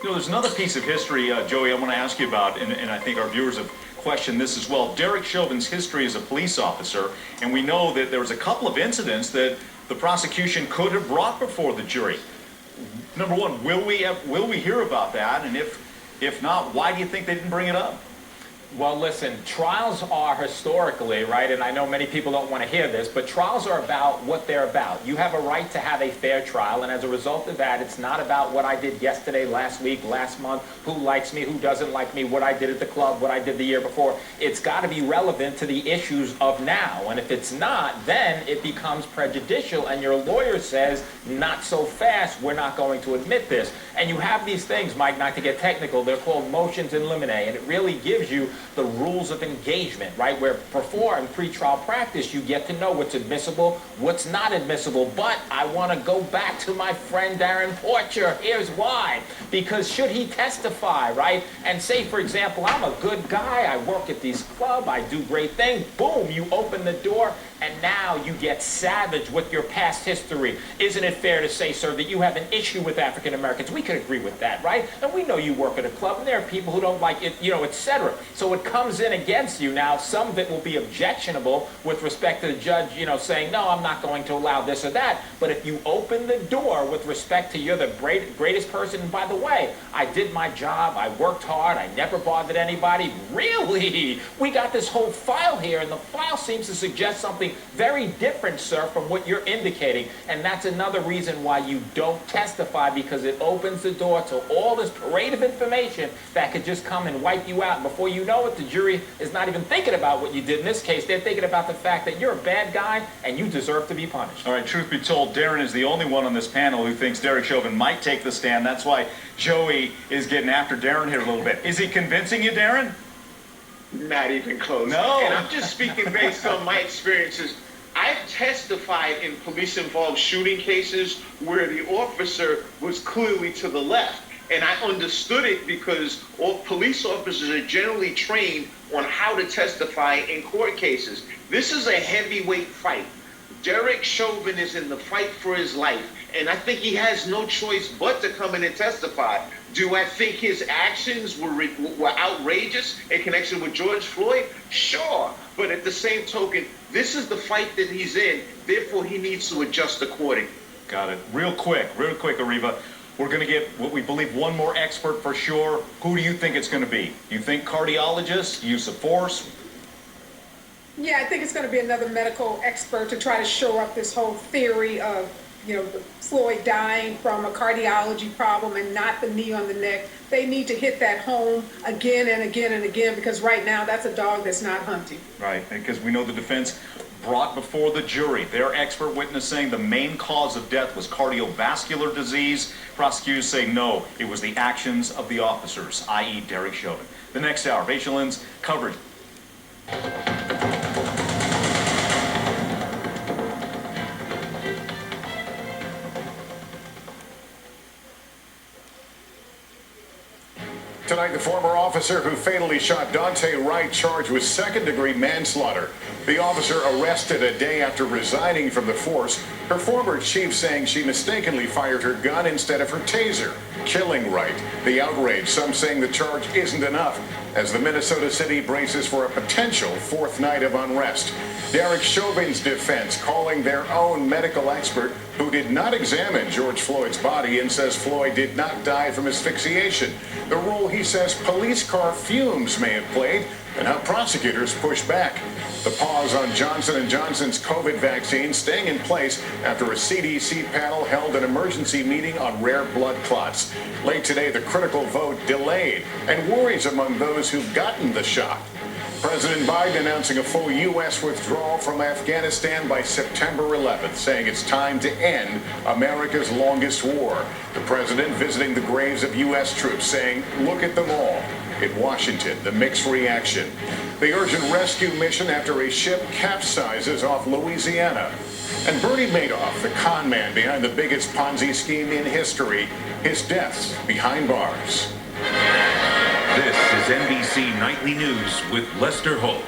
You know, there's another piece of history, Joey, I want to ask you about, and I think our viewers have questioned this as well. Derek Chauvin's history as a police officer, and we know that there was a couple of incidents that the prosecution could have brought before the jury. Number one, will we hear about that? And if not, why do you think they didn't bring it up? Well, listen, trials are historically, right, and I know many people don't want to hear this, but trials are about what they're about. You have a right to have a fair trial, and as a result of that, it's not about what I did yesterday, last week, last month, who likes me, who doesn't like me, what I did at the club, what I did the year before. It's got to be relevant to the issues of now, and if it's not, then it becomes prejudicial, and your lawyer says, not so fast, we're not going to admit this. And you have these things, Mike, not to get technical, they're called motions in limine, and it really gives you the rules of engagement, right? Where before in pretrial practice, you get to know what's admissible, what's not admissible. But I want to go back to my friend Darren Porcher. Here's why. Because should he testify, right? And say, for example, I'm a good guy, I work at this club, I do great things. Boom, you open the door, and now you get savage with your past history. Isn't it fair to say, sir, that you have an issue with African Americans? We could agree with that, right? And we know you work at a club, and there are people who don't like it, you know, etc. So it comes in against you. Now, some of it will be objectionable with respect to the judge, you know, saying, no, I'm not going to allow this or that. But if you open the door with respect to you're the greatest person, and by the way, I did my job, I worked hard, I never bothered anybody. Really? We got this whole file here, and the file seems to suggest something very different, sir, from what you're indicating. And that's another reason why you don't testify, because it opens the door to all this parade of information that could just come and wipe you out. And before you know it, the jury is not even thinking about what you did. In this case, they're thinking about the fact that you're a bad guy and you deserve to be punished. All right, truth be told, Darren is the only one on this panel who thinks Derek Chauvin might take the stand. That's why Joey is getting after Darren here a little bit. Is he convincing you, Darren? Not even close. No. And I'm just speaking based on my experiences. I've testified in police-involved shooting cases where the officer was clearly to the left. And I understood it because all police officers are generally trained on how to testify in court cases. This is a heavyweight fight. Derek Chauvin is in the fight for his life, and I think he has no choice but to come in and testify. Do I think his actions were outrageous in connection with George Floyd? Sure, but at the same token, this is the fight that he's in, therefore he needs to adjust accordingly. Got it. Real quick, Ariva. We're going to get what we believe one more expert for sure. Who do you think it's going to be? You think cardiologist, use of force? Yeah, I think it's going to be another medical expert to try to shore up this whole theory of, you know, Floyd dying from a cardiology problem and not the knee on the neck. They need to hit that home again and again and again, because right now that's a dog that's not hunting. Right, because we know the defense brought before the jury their expert witness saying the main cause of death was cardiovascular disease. Prosecutors say no, it was the actions of the officers, i.e. Derek Chauvin. The next hour, Rachel Lynn's coverage. Tonight, the former officer who fatally shot Daunte Wright charged with second-degree manslaughter. The officer arrested a day after resigning from the force. Her former chief saying she mistakenly fired her gun instead of her taser, killing Wright. The outrage, some saying the charge isn't enough, as the Minnesota City braces for a potential fourth night of unrest. Derek Chauvin's defense calling their own medical expert, who did not examine George Floyd's body and says Floyd did not die from asphyxiation, the role he says police car fumes may have played, and how prosecutors push back. The pause on Johnson & Johnson's COVID vaccine staying in place after a CDC panel held an emergency meeting on rare blood clots. Late today, the critical vote delayed, and worries among those who've gotten the shot. President Biden announcing a full U.S. withdrawal from Afghanistan by September 11th, saying it's time to end America's longest war. The president visiting the graves of U.S. troops, saying, look at them all. In Washington, the mixed reaction. The urgent rescue mission after a ship capsizes off Louisiana. And Bernie Madoff, the con man behind the biggest Ponzi scheme in history, his deaths behind bars. This is NBC Nightly News with Lester Holt.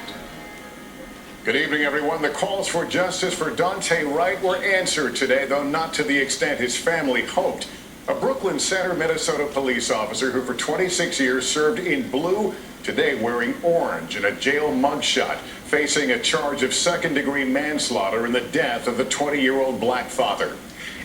Good evening, everyone. The calls for justice for Daunte Wright were answered today, though not to the extent his family hoped. A Brooklyn Center, Minnesota police officer who for 26 years served in blue, today wearing orange in a jail mugshot, facing a charge of second-degree manslaughter in the death of the 20-year-old black father.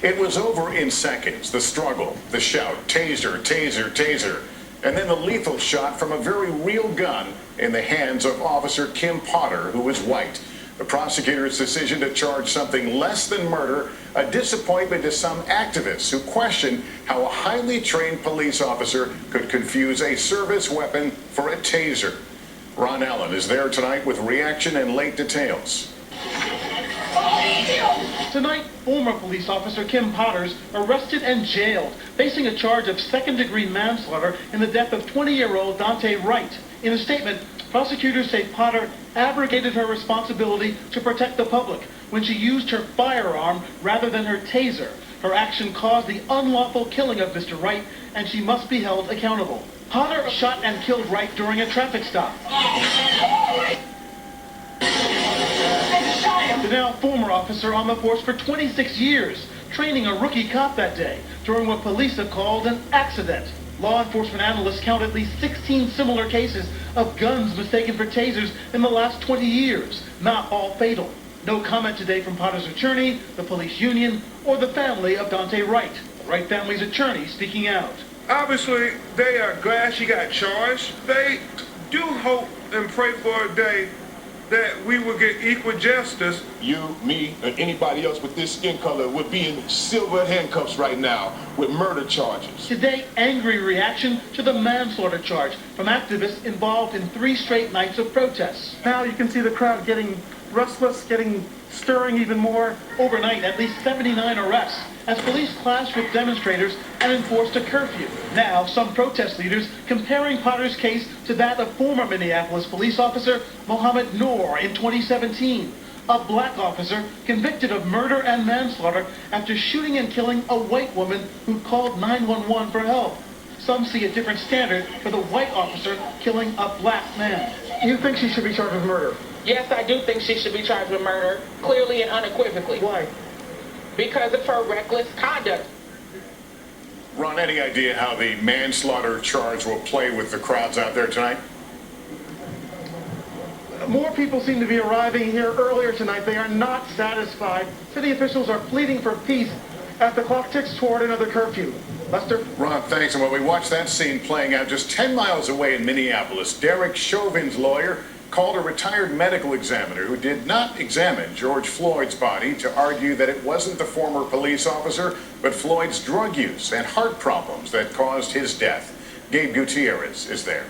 It was over in seconds, the struggle, the shout, taser, taser, taser, and then the lethal shot from a very real gun in the hands of Officer Kim Potter, who was white. The prosecutor's decision to charge something less than murder, a disappointment to some activists who question how a highly trained police officer could confuse a service weapon for a taser. Ron Allen is there tonight with reaction and late details. Tonight, former police officer Kim Potter's arrested and jailed, facing a charge of second-degree manslaughter in the death of 20-year-old Daunte Wright. In a statement, prosecutors say Potter abrogated her responsibility to protect the public when she used her firearm rather than her taser. Her action caused the unlawful killing of Mr. Wright, and she must be held accountable. Potter shot and killed Wright during a traffic stop. The now former officer on the force for 26 years, training a rookie cop that day during what police have called an accident. Law enforcement analysts count at least 16 similar cases of guns mistaken for tasers in the last 20 years, not all fatal. No comment today from Potter's attorney, the police union, or the family of Daunte Wright. The Wright family's attorney speaking out. Obviously, they are glad she got charged. They do hope and pray for a day that we will get equal justice. You, me, or anybody else with this skin color would be in silver handcuffs right now with murder charges. Today, angry reaction to the manslaughter charge from activists involved in 3 straight nights of protests. Now you can see the crowd getting restless, stirring even more. Overnight, at least 79 arrests as police clashed with demonstrators and enforced a curfew. Now, some protest leaders comparing Potter's case to that of former Minneapolis police officer Mohammed Noor in 2017, a black officer convicted of murder and manslaughter after shooting and killing a white woman who called 911 for help. Some see a different standard for the white officer killing a black man. You think she should be charged with murder? Yes, I do think she should be charged with murder, clearly and unequivocally. Why? Because of her reckless conduct. Ron, any idea how the manslaughter charge will play with the crowds out there tonight? More people seem to be arriving here earlier tonight. They are not satisfied. City officials are pleading for peace as the clock ticks toward another curfew. Lester? Ron, thanks. And while we watch that scene playing out just 10 miles away in Minneapolis, Derek Chauvin's lawyer called a retired medical examiner who did not examine George Floyd's body to argue that it wasn't the former police officer, but Floyd's drug use and heart problems that caused his death. Gabe Gutierrez is there.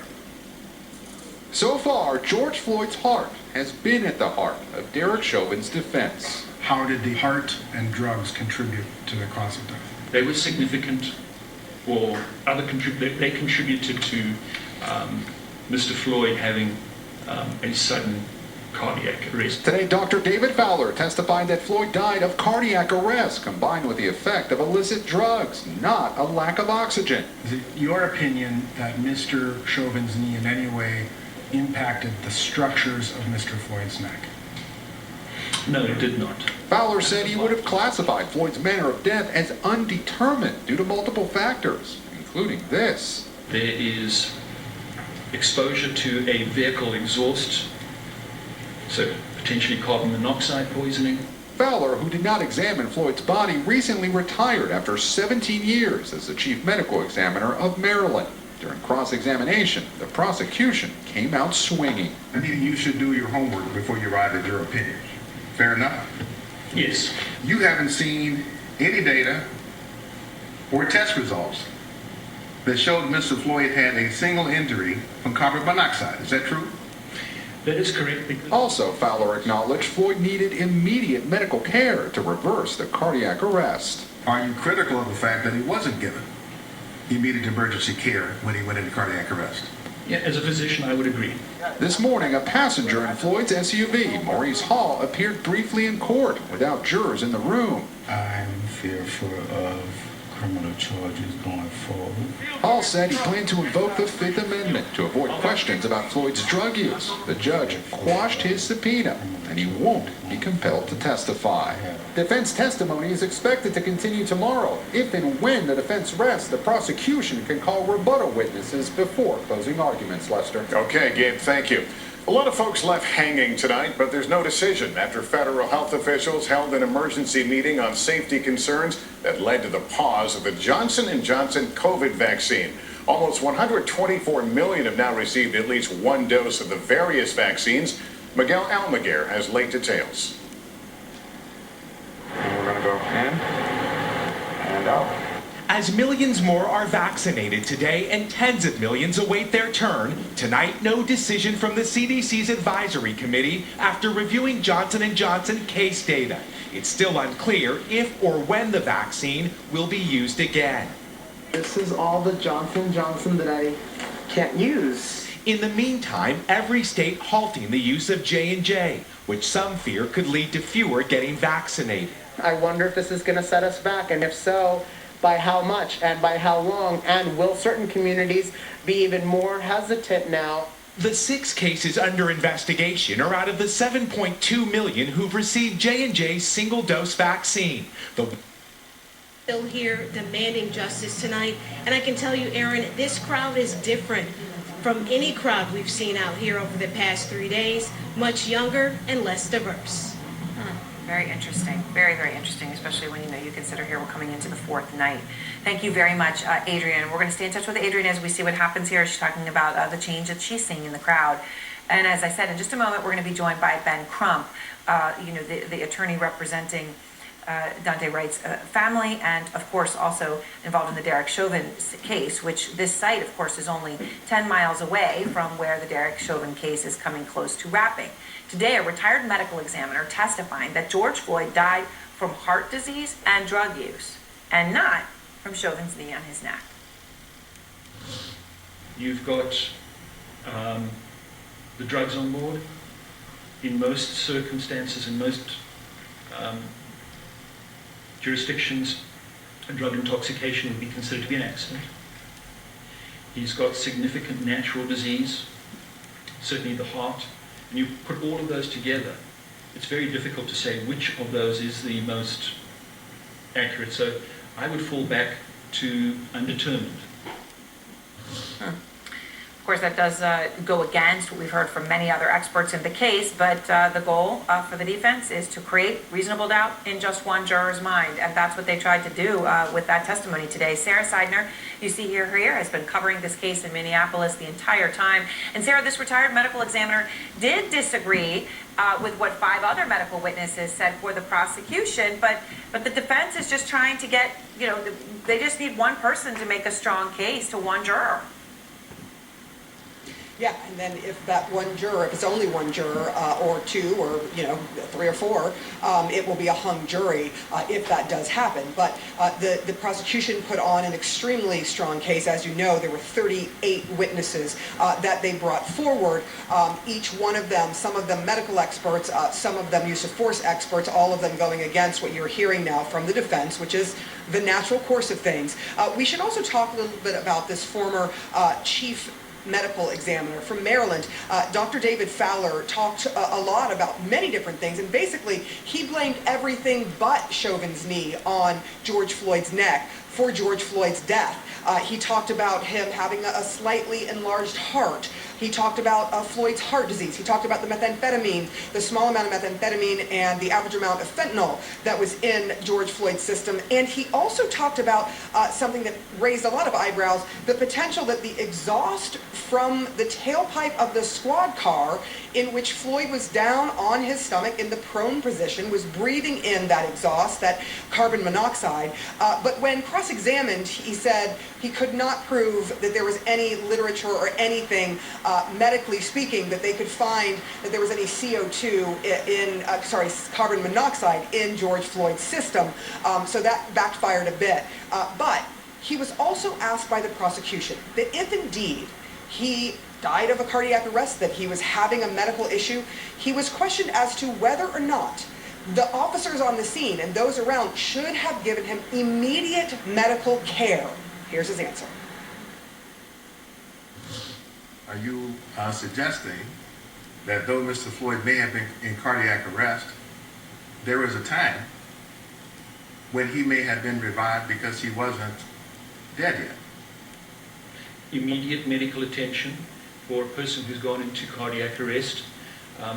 So far, George Floyd's heart has been at the heart of Derek Chauvin's defense. How did the heart and drugs contribute to the cause of death? They were significant, or they contributed to Mr. Floyd having a sudden cardiac arrest. Today, Dr. David Fowler testified that Floyd died of cardiac arrest combined with the effect of illicit drugs, not a lack of oxygen. Is it your opinion that Mr. Chauvin's knee in any way impacted the structures of Mr. Floyd's neck? No, it did not. Fowler said he would have classified Floyd's manner of death as undetermined due to multiple factors, including this. There is exposure to a vehicle exhaust, so potentially carbon monoxide poisoning. Fowler, who did not examine Floyd's body, recently retired after 17 years as the chief medical examiner of Maryland. During cross-examination, the prosecution came out swinging. I mean, you should do your homework before you arrive at your opinion. Fair enough? Yes. You haven't seen any data or test results that showed Mr. Floyd had a single injury from carbon monoxide. Is that true? That is correct. Also, Fowler acknowledged Floyd needed immediate medical care to reverse the cardiac arrest. Are you critical of the fact that he wasn't given immediate emergency care when he went into cardiac arrest? Yeah, as a physician, I would agree. This morning, a passenger in Floyd's SUV, Maurice Hall, appeared briefly in court without jurors in the room. I'm fearful of criminal charges going forward. Hall said he planned to invoke the Fifth Amendment to avoid questions about Floyd's drug use. The judge quashed his subpoena, and he won't be compelled to testify. Defense testimony is expected to continue tomorrow. If and when the defense rests, the prosecution can call rebuttal witnesses before closing arguments, Lester. Okay, Gabe, thank you. A lot of folks left hanging tonight, but there's no decision after federal health officials held an emergency meeting on safety concerns that led to the pause of the Johnson & Johnson COVID vaccine. Almost 124 million have now received at least one dose of the various vaccines. Miguel Almaguer has late details. And we're going to go in and out. As millions more are vaccinated today and tens of millions await their turn, tonight no decision from the CDC's advisory committee after reviewing Johnson & Johnson case data. It's still unclear if or when the vaccine will be used again. This is all the Johnson & Johnson that I can't use. In the meantime, every state halting the use of J&J, which some fear could lead to fewer getting vaccinated. I wonder if this is going to set us back, and if so, by how much and by how long, and will certain communities be even more hesitant now? The 6 cases under investigation are out of the 7.2 million who've received J&J's single-dose vaccine. Still here demanding justice tonight, and I can tell you, Aaron, this crowd is different from any crowd we've seen out here over the past 3 days, much younger and less diverse. Very interesting. Very, very interesting, especially when you consider here we're coming into the 4th night. Thank you very much, Adrienne. We're going to stay in touch with Adrienne as we see what happens here. She's talking about the change that she's seeing in the crowd. And as I said, in just a moment, we're going to be joined by Ben Crump, the attorney representing Daunte Wright's family, and of course also involved in the Derek Chauvin case, which this site, of course, is only 10 miles away from where the Derek Chauvin case is coming close to wrapping. Today, a retired medical examiner testifying that George Floyd died from heart disease and drug use, and not from Chauvin's knee on his neck. You've got the drugs on board. In most circumstances, in most jurisdictions, a drug intoxication would be considered to be an accident. He's got significant natural disease, certainly the heart. And you put all of those together, it's very difficult to say which of those is the most accurate. So I would fall back to undetermined. Of course, that does go against what we've heard from many other experts in the case, but the goal for the defense is to create reasonable doubt in just one juror's mind, and that's what they tried to do with that testimony today. Sarah Seidner, you see here, has been covering this case in Minneapolis the entire time. And Sarah, this retired medical examiner did disagree with what 5 other medical witnesses said for the prosecution, but the defense is just trying to get, they just need one person to make a strong case to one juror. Yeah, and then if that one juror, if it's only one juror or 2 or 3 or 4, it will be a hung jury if that does happen. But the prosecution put on an extremely strong case. As you know, there were 38 witnesses that they brought forward. Each one of them, some of them medical experts, some of them use of force experts, all of them going against what you're hearing now from the defense, which is the natural course of things. We should also talk a little bit about this former chief medical examiner from Maryland. Dr. David Fowler talked a lot about many different things, and basically he blamed everything but Chauvin's knee on George Floyd's neck for George Floyd's death. He talked about him having a slightly enlarged heart. He talked about Floyd's heart disease. He talked about the methamphetamine, the small amount of methamphetamine and the average amount of fentanyl that was in George Floyd's system. And he also talked about something that raised a lot of eyebrows, the potential that the exhaust from the tailpipe of the squad car in which Floyd was down on his stomach in the prone position was breathing in that exhaust, that carbon monoxide. But when cross-examined, he said he could not prove that there was any literature or anything, medically speaking, that they could find that there was any CO2 carbon monoxide in George Floyd's system. So that backfired a bit. But he was also asked by the prosecution that if indeed he died of a cardiac arrest, that he was having a medical issue, he was questioned as to whether or not the officers on the scene and those around should have given him immediate medical care. Here's his answer. Are you suggesting that though Mr. Floyd may have been in cardiac arrest, there was a time when he may have been revived because he wasn't dead yet? Immediate medical attention for a person who's gone into cardiac arrest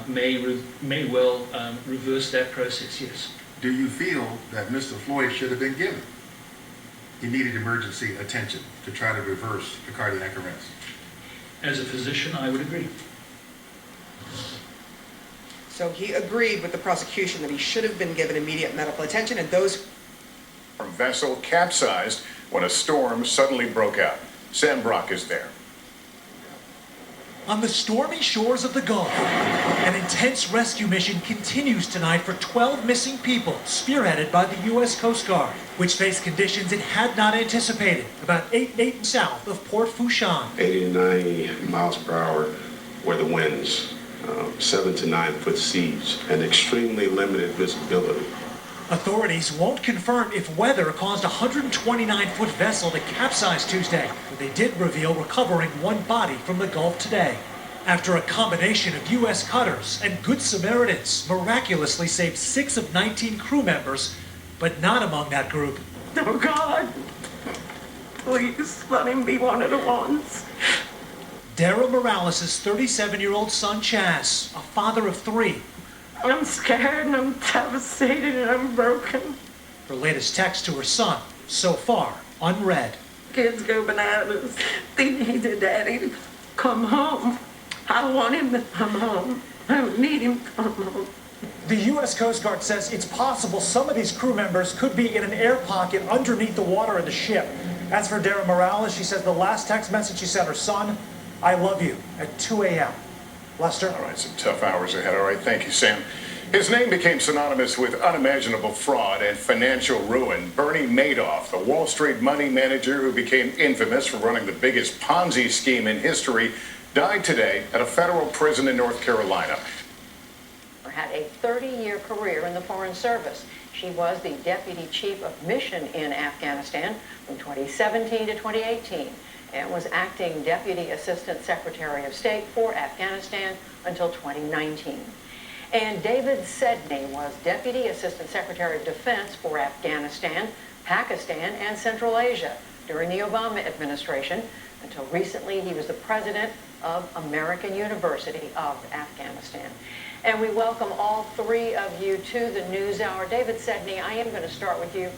may well reverse that process, yes. Do you feel that Mr. Floyd should have been given immediate emergency attention to try to reverse the cardiac arrest? As a physician, I would agree. So he agreed with the prosecution that he should have been given immediate medical attention, and those vessel capsized when a storm suddenly broke out. Sam Brock is there. On the stormy shores of the Gulf, an intense rescue mission continues tonight for 12 missing people, spearheaded by the U.S. Coast Guard, which face conditions it had not anticipated, about 8 south of Port Fourchon. 80 to 90 miles per hour were the winds, 7 to 9 foot seas, and extremely limited visibility. Authorities won't confirm if weather caused a 129-foot vessel to capsize Tuesday, but they did reveal recovering one body from the Gulf today. After a combination of U.S. cutters and Good Samaritans miraculously saved 6 of 19 crew members, but not among that group. Oh, God, please let him be one of the ones. Daryl Morales' 37-year-old son, Chaz, a father of 3. I'm scared and I'm devastated and I'm broken. Her latest text to her son, so far, unread. Kids go bananas. They need their daddy to come home. I want him to come home. I don't need him to come home. The U.S. Coast Guard says it's possible some of these crew members could be in an air pocket underneath the water of the ship. As for Daryl Morales, she says the last text message she sent her son, "I love you," at 2 a.m. Lester? All right, some tough hours ahead. All right, thank you, Sam. His name became synonymous with unimaginable fraud and financial ruin. Bernie Madoff, the Wall Street money manager who became infamous for running the biggest Ponzi scheme in history, died today at a federal prison in North Carolina. Had a 30-year career in the Foreign Service. She was the Deputy Chief of Mission in Afghanistan from 2017 to 2018 and was acting Deputy Assistant Secretary of State for Afghanistan until 2019. And David Sedney was Deputy Assistant Secretary of Defense for Afghanistan, Pakistan, and Central Asia during the Obama administration. Until recently, he was the president of American University of Afghanistan. And we welcome all 3 of you to the NewsHour. David Sedney, I am going to start with you.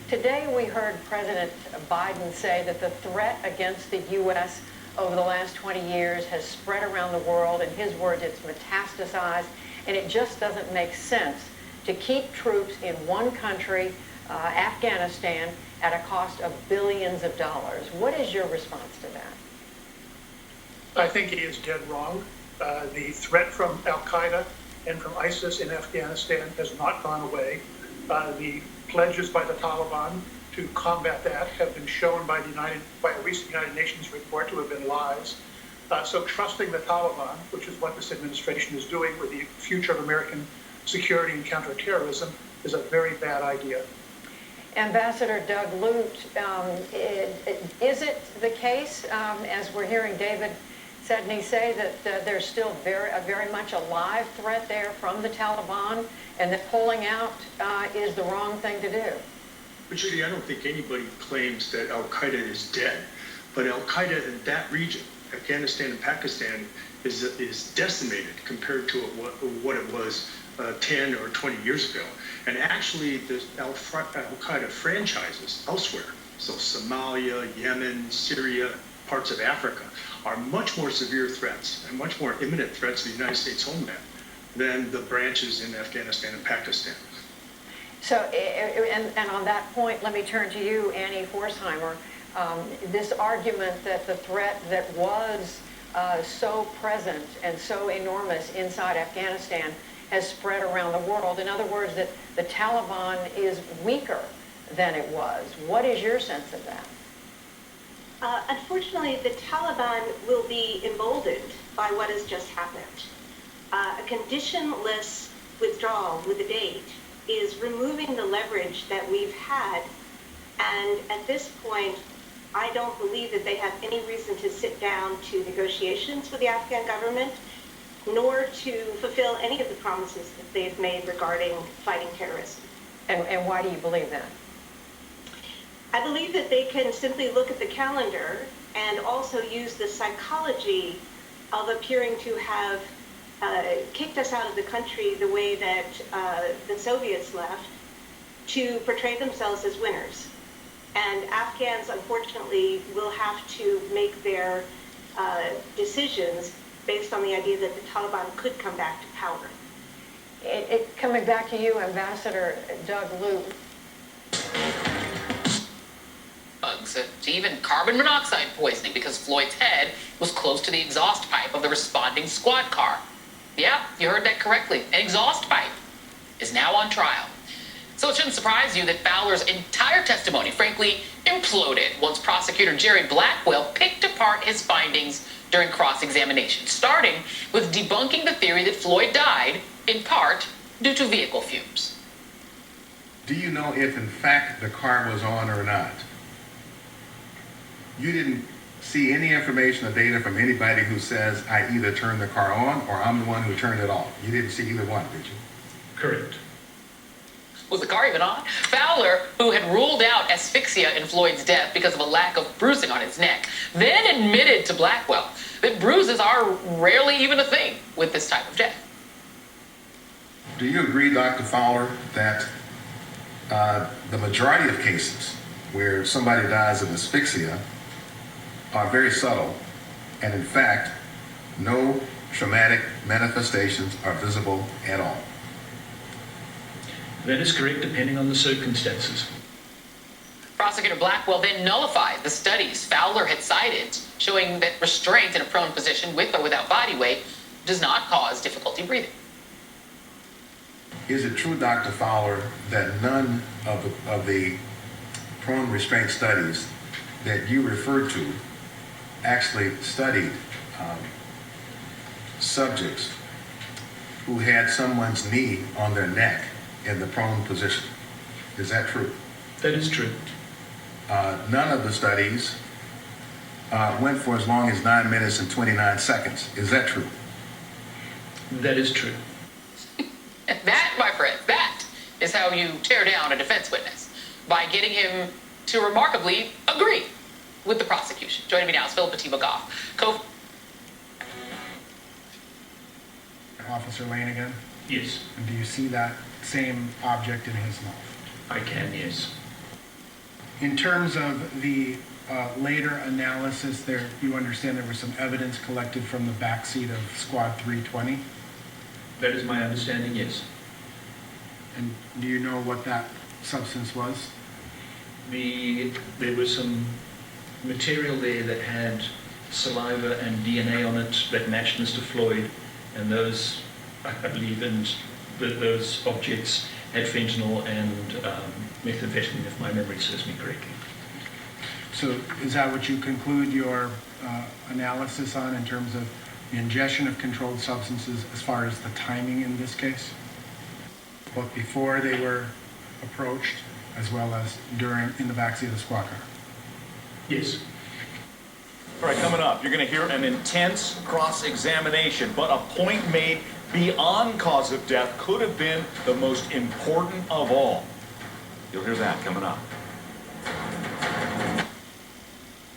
Today we heard President Biden say that the threat against the U.S. over the last 20 years has spread around the world. In his words, it's metastasized, and it just doesn't make sense to keep troops in one country, Afghanistan, at a cost of billions of dollars. What is your response to that? I think he is dead wrong. The threat from al-Qaeda and from ISIS in Afghanistan has not gone away. The pledges by the Taliban to combat that have been shown by a recent United Nations report to have been lies. So trusting the Taliban, which is what this administration is doing with the future of American security and counterterrorism, is a very bad idea. Ambassador Doug Lute, is it the case, as we're hearing David Sedney say, that there's still very much a live threat there from the Taliban, and that pulling out is the wrong thing to do? Judy, I don't think anybody claims that al-Qaeda is dead, but al-Qaeda in that region, Afghanistan and Pakistan, is decimated compared to what it was 10 or 20 years ago. And actually, the al-Qaeda franchises elsewhere, so Somalia, Yemen, Syria, parts of Africa, are much more severe threats and much more imminent threats to the United States homeland than the branches in Afghanistan and Pakistan. So, and on that point, let me turn to you, Annie Horsheimer. This argument that the threat that was so present and so enormous inside Afghanistan has spread around the world. In other words, that the Taliban is weaker than it was. What is your sense of that? Unfortunately, the Taliban will be emboldened by what has just happened. A conditionless withdrawal with a date is removing the leverage that we've had, and at this point, I don't believe that they have any reason to sit down to negotiations with the Afghan government, nor to fulfill any of the promises that they've made regarding fighting terrorism. And why do you believe that? I believe that they can simply look at the calendar and also use the psychology of appearing to have kicked us out of the country the way that the Soviets left, to portray themselves as winners. And Afghans, unfortunately, will have to make their decisions based on the idea that the Taliban could come back to power. Coming back to you, Ambassador Doug Lute. To even carbon monoxide poisoning because Floyd's head was close to the exhaust pipe of the responding squad car. Yeah, you heard that correctly. An exhaust pipe is now on trial. So it shouldn't surprise you that Fowler's entire testimony, frankly, imploded once prosecutor Jerry Blackwell picked apart his findings during cross-examination, starting with debunking the theory that Floyd died, in part, due to vehicle fumes. Do you know if, in fact, the car was on or not? You didn't see any information or data from anybody who says, I either turned the car on or I'm the one who turned it off. You didn't see either one, did you? Correct. Was the car even on? Fowler, who had ruled out asphyxia in Floyd's death because of a lack of bruising on his neck, then admitted to Blackwell that bruises are rarely even a thing with this type of death. Do you agree, Dr. Fowler, that the majority of cases where somebody dies of asphyxia are very subtle, and in fact, no traumatic manifestations are visible at all? That is correct, depending on the circumstances. Prosecutor Blackwell then nullified the studies Fowler had cited, showing that restraint in a prone position with or without body weight does not cause difficulty breathing. Is it true, Dr. Fowler, that none of the prone restraint studies that you referred to actually studied subjects who had someone's knee on their neck in the prone position? Is that true? That is true. None of the studies went for as long as 9 minutes and 29 seconds. Is that true? That is true. That, my friend, that is how you tear down a defense witness, by getting him to remarkably agree with the prosecution. Joining me now is Flippin. Officer Lane again? Yes. And do you see that same object in his mouth? I can, yes. In terms of the later analysis, you understand there was some evidence collected from the backseat of Squad 320? That is my understanding, yes. And do you know what that substance was? There was some material there that had saliva and DNA on it that matched Mr. Floyd, and those, I believe, and those objects had fentanyl and methamphetamine, if my memory serves me correctly. So is that what you conclude your analysis on in terms of the ingestion of controlled substances as far as the timing in this case? Both before they were approached as well as during, in the backseat of the squad car? Yes. All right, coming up, you're going to hear an intense cross-examination, but a point made beyond cause of death could have been the most important of all. You'll hear that coming up.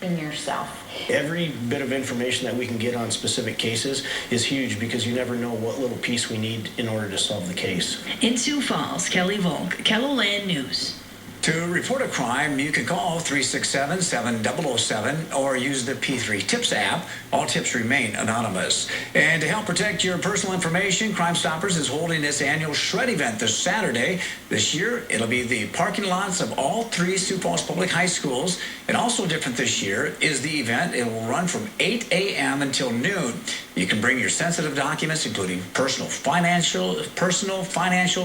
In yourself. Every bit of information that we can get on specific cases is huge because you never know what little piece we need in order to solve the case. In Sioux Falls, Kelly Volk, KELO Land News. To report a crime, you can call 367-7007 or use the P3 Tips app. All tips remain anonymous. And to help protect your personal information, Crime Stoppers is holding its annual Shred event this Saturday. This year, it'll be the parking lots of all 3 Sioux Falls Public High Schools. And also different this year is the event. It will run from 8 a.m. until noon. You can bring your sensitive documents, including personal, financial,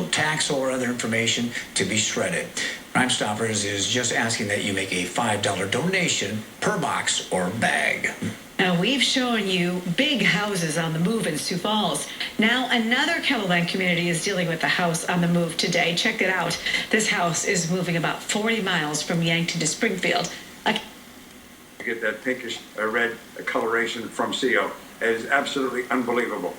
tax, or other information to be shredded. Crime Stoppers is just asking that you make a $5 donation per box or bag. Now, we've shown you big houses on the move in Sioux Falls. Now, another KELO community is dealing with the house on the move today. Check it out. This house is moving about 40 miles from Yankton to Springfield. Get that pinkish red coloration from CO. It is absolutely unbelievable.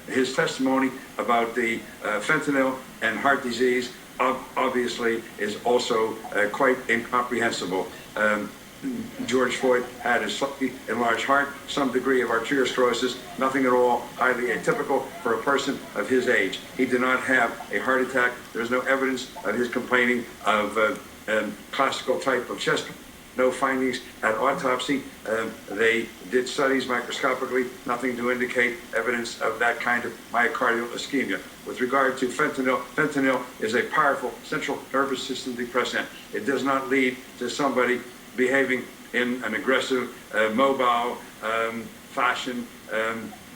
His testimony about the fentanyl and heart disease obviously is also quite incomprehensible. George Floyd had a slightly enlarged heart, some degree of arteriosclerosis, nothing at all highly atypical for a person of his age. He did not have a heart attack. There's no evidence of his complaining of classical type of chest. No findings at autopsy. They did studies microscopically, nothing to indicate evidence of that kind of myocardial ischemia. With regard to fentanyl is a powerful central nervous system depressant. It does not lead to somebody behaving in an aggressive, mobile fashion,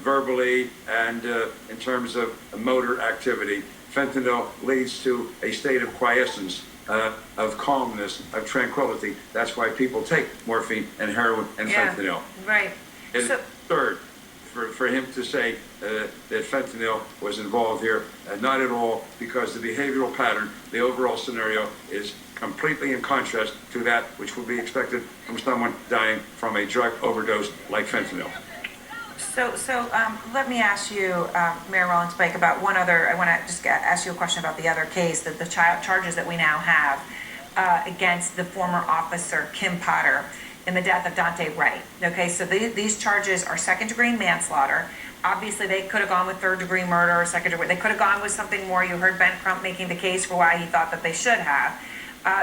verbally and in terms of motor activity. Fentanyl leads to a state of quiescence, of calmness, of tranquility. That's why people take morphine and heroin and fentanyl. Right. It's absurd for him to say that fentanyl was involved here. Not at all, because the behavioral pattern, the overall scenario is completely in contrast to that which would be expected from someone dying from a drug overdose like fentanyl. So let me ask you, Mayor Rawlings-Blake, about one other. I want to just ask you a question about the other case, the charges that we now have against the former officer Kim Potter in the death of Daunte Wright. Okay, so these charges are second-degree manslaughter. Obviously, they could have gone with third-degree murder or second-degree. They could have gone with something more. You heard Ben Crump making the case for why he thought that they should have.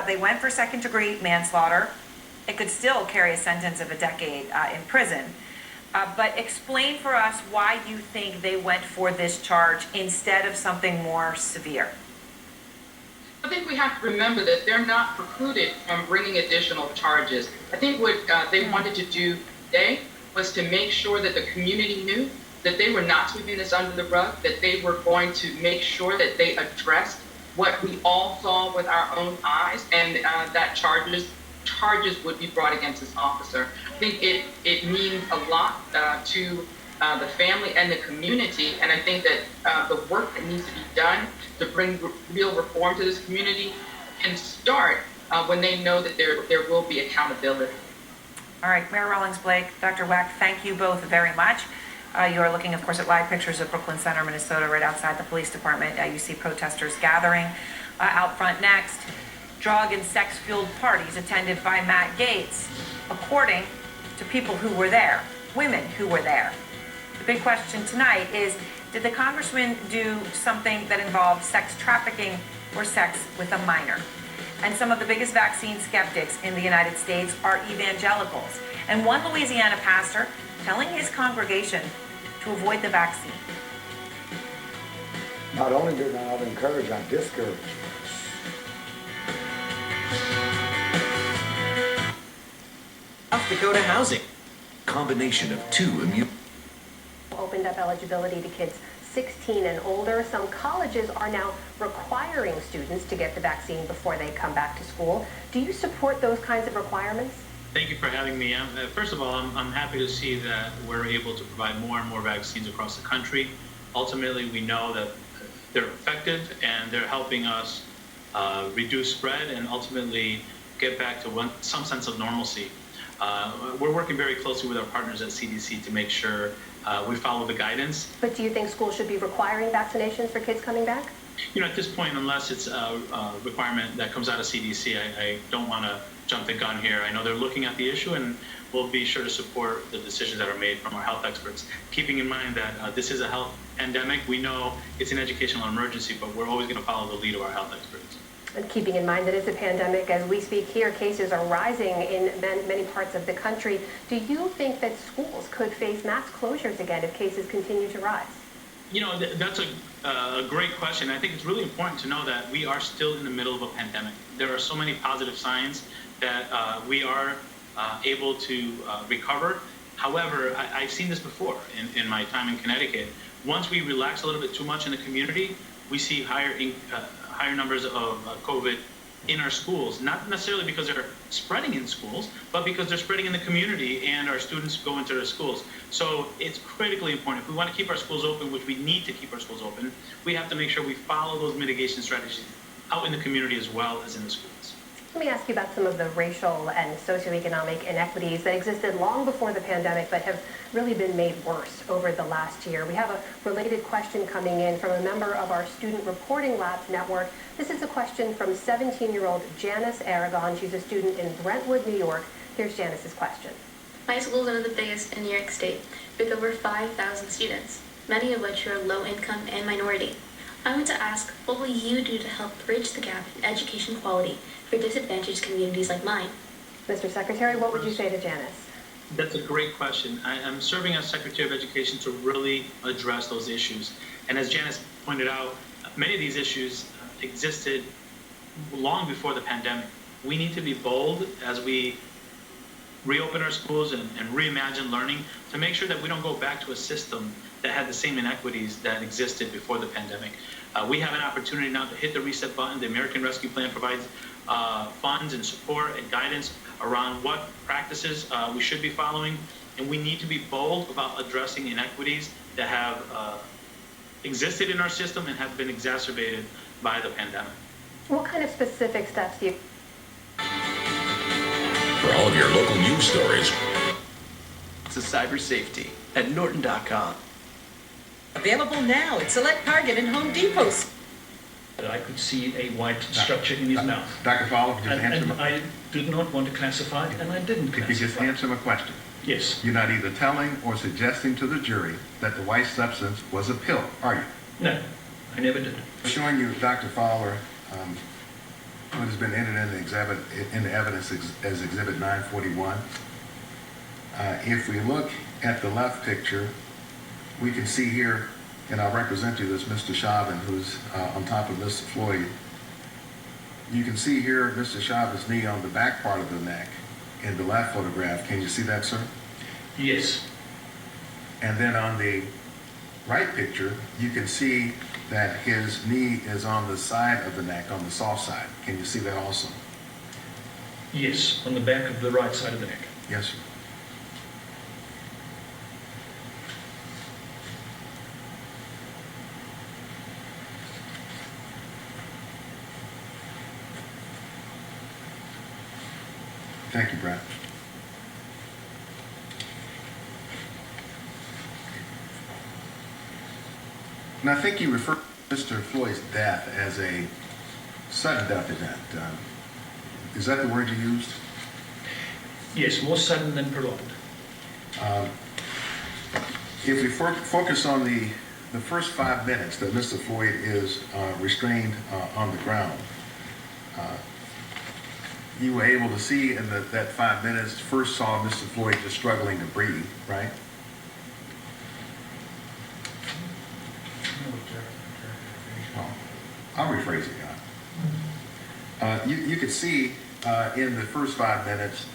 They went for second-degree manslaughter. It could still carry a sentence of a decade in prison. But explain for us why you think they went for this charge instead of something more severe. I think we have to remember that they're not precluded from bringing additional charges. I think what they wanted to do today was to make sure that the community knew that they were not sweeping this under the rug, that they were going to make sure that they addressed what we all saw with our own eyes, and that charges would be brought against this officer. I think it means a lot to the family and the community, and I think that the work that needs to be done to bring real reform to this community can start when they know that there will be accountability. All right, Mayor Rawlings-Blake, Dr. Wack, thank you both very much. You are looking, of course, at live pictures of Brooklyn Center, Minnesota, right outside the police department. You see protesters gathering out front next. Drug and sex-fueled parties attended by Matt Gaetz, according to people who were there, women who were there. The big question tonight is, did the congressman do something that involved sex trafficking or sex with a minor? And some of the biggest vaccine skeptics in the United States are evangelicals. And one Louisiana pastor telling his congregation to avoid the vaccine. Not only do I not encourage, I discourage. South Dakota housing. Combination of two immune. Opened up eligibility to kids 16 and older. Some colleges are now requiring students to get the vaccine before they come back to school. Do you support those kinds of requirements? Thank you for having me. First of all, I'm happy to see that we're able to provide more and more vaccines across the country. Ultimately, we know that they're effective and they're helping us reduce spread and ultimately get back to some sense of normalcy. We're working very closely with our partners at CDC to make sure we follow the guidance. But do you think schools should be requiring vaccinations for kids coming back? You know, at this point, unless it's a requirement that comes out of CDC, I don't want to jump the gun here. I know they're looking at the issue, and we'll be sure to support the decisions that are made from our health experts, keeping in mind that this is a health pandemic. We know it's an educational emergency, but we're always going to follow the lead of our health experts. keeping in mind that it's a pandemic. As we speak here, cases are rising in many parts of the country. Do you think that schools could face mass closures again if cases continue to rise? You know, that's a great question. I think it's really important to know that we are still in the middle of a pandemic. There are so many positive signs that we are able to recover. However, I've seen this before in my time in Connecticut. Once we relax a little bit too much in the community, we see higher numbers of COVID in our schools, not necessarily because they're spreading in schools, but because they're spreading in the community and our students go into their schools. So it's critically important. If we want to keep our schools open, which we need to keep our schools open, we have to make sure we follow those mitigation strategies out in the community as well as in the schools. Let me ask you about some of the racial and socioeconomic inequities that existed long before the pandemic but have really been made worse over the last year. We have a related question coming in from a member of our Student Reporting Labs network. This is a question from 17-year-old Janice Aragon. She's a student in Brentwood, New York. Here's Janice's question. My school is one of the biggest in New York State, with over 5,000 students, many of which are low income and minority. I want to ask, what will you do to help bridge the gap in education quality for disadvantaged communities like mine? Mr. Secretary, what would you say to Janice? That's a great question. I'm serving as Secretary of Education to really address those issues. And as Janice pointed out, many of these issues existed long before the pandemic. We need to be bold as we reopen our schools and reimagine learning to make sure that we don't go back to a system that had the same inequities that existed before the pandemic. We have an opportunity now to hit the reset button. The American Rescue Plan provides funds and support and guidance around what practices we should be following, and we need to be bold about addressing inequities that have existed in our system and have been exacerbated by the pandemic. What kind of specific steps do you... For all of your local news stories, to cyber safety at Norton.com. Available now at select Target and Home Depots. I could see a white structure in his mouth. Dr. Fowler, just answer and I did not want to classify it, and I didn't classify it. If you just answer my question. Yes. You're not either telling or suggesting to the jury that the white substance was a pill, are you? No, I never did. I'm showing you, Dr. Fowler, what has been entered in the evidence as Exhibit 941. If we look at the left picture, we can see here, and I'll represent you this Mr. Chauvin, who's on top of Mr. Floyd. You can see here Mr. Chauvin's knee on the back part of the neck in the left photograph. Can you see that, sir? Yes. And then on the right picture, you can see that his knee is on the side of the neck, on the soft side. Can you see that also? Yes, on the back of the right side of the neck. Yes, sir. Thank you, Brad. And I think you referred to Mr. Floyd's death as a sudden death event. Is that the word you used? Yes, more sudden than prolonged. If we focus on the first 5 minutes that Mr. Floyd is restrained on the ground, you were able to see in that 5 minutes, first saw Mr. Floyd just struggling to breathe, right? Well, I'll rephrase it, John. You could see in the first 5 minutes,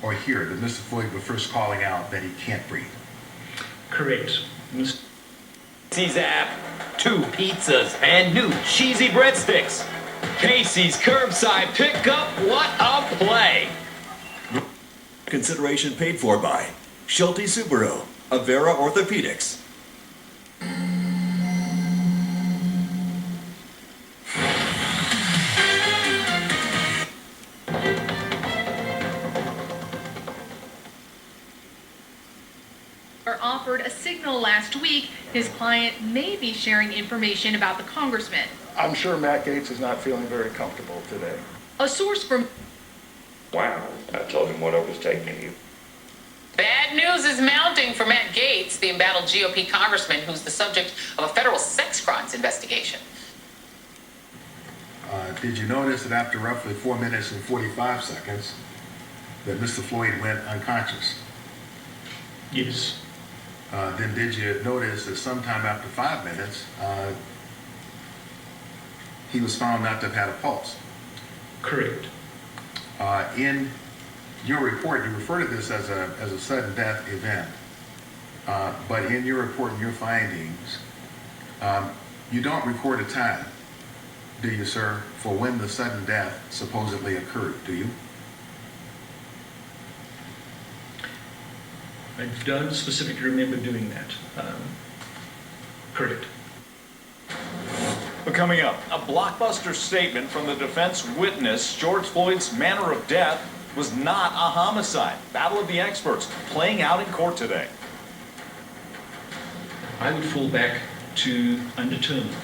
or hear that Mr. Floyd was first calling out that he can't breathe. Correct. Zap, 2 pizzas and new cheesy breadsticks. Casey's curbside pickup, what a play! Consideration paid for by Schulte Subaru, Avera Orthopedics. Offered a signal last week his client may be sharing information about the congressman. I'm sure Matt Gaetz is not feeling very comfortable today. A source from... Wow, I told him what I was taking you. Bad news is mounting for Matt Gaetz, the embattled GOP congressman who's the subject of a federal sex crimes investigation. Did you notice that after roughly 4 minutes and 45 seconds that Mr. Floyd went unconscious? Yes. Then did you notice that sometime after 5 minutes, he was found not to have had a pulse? Correct. In your report, you refer to this as a sudden death event, but in your report and your findings, you don't record a time, do you, sir, for when the sudden death supposedly occurred, do you? I don't specifically remember doing that. Correct. But coming up, a blockbuster statement from the defense witness. George Floyd's manner of death was not a homicide. Battle of the experts playing out in court today. I would fall back to undetermined.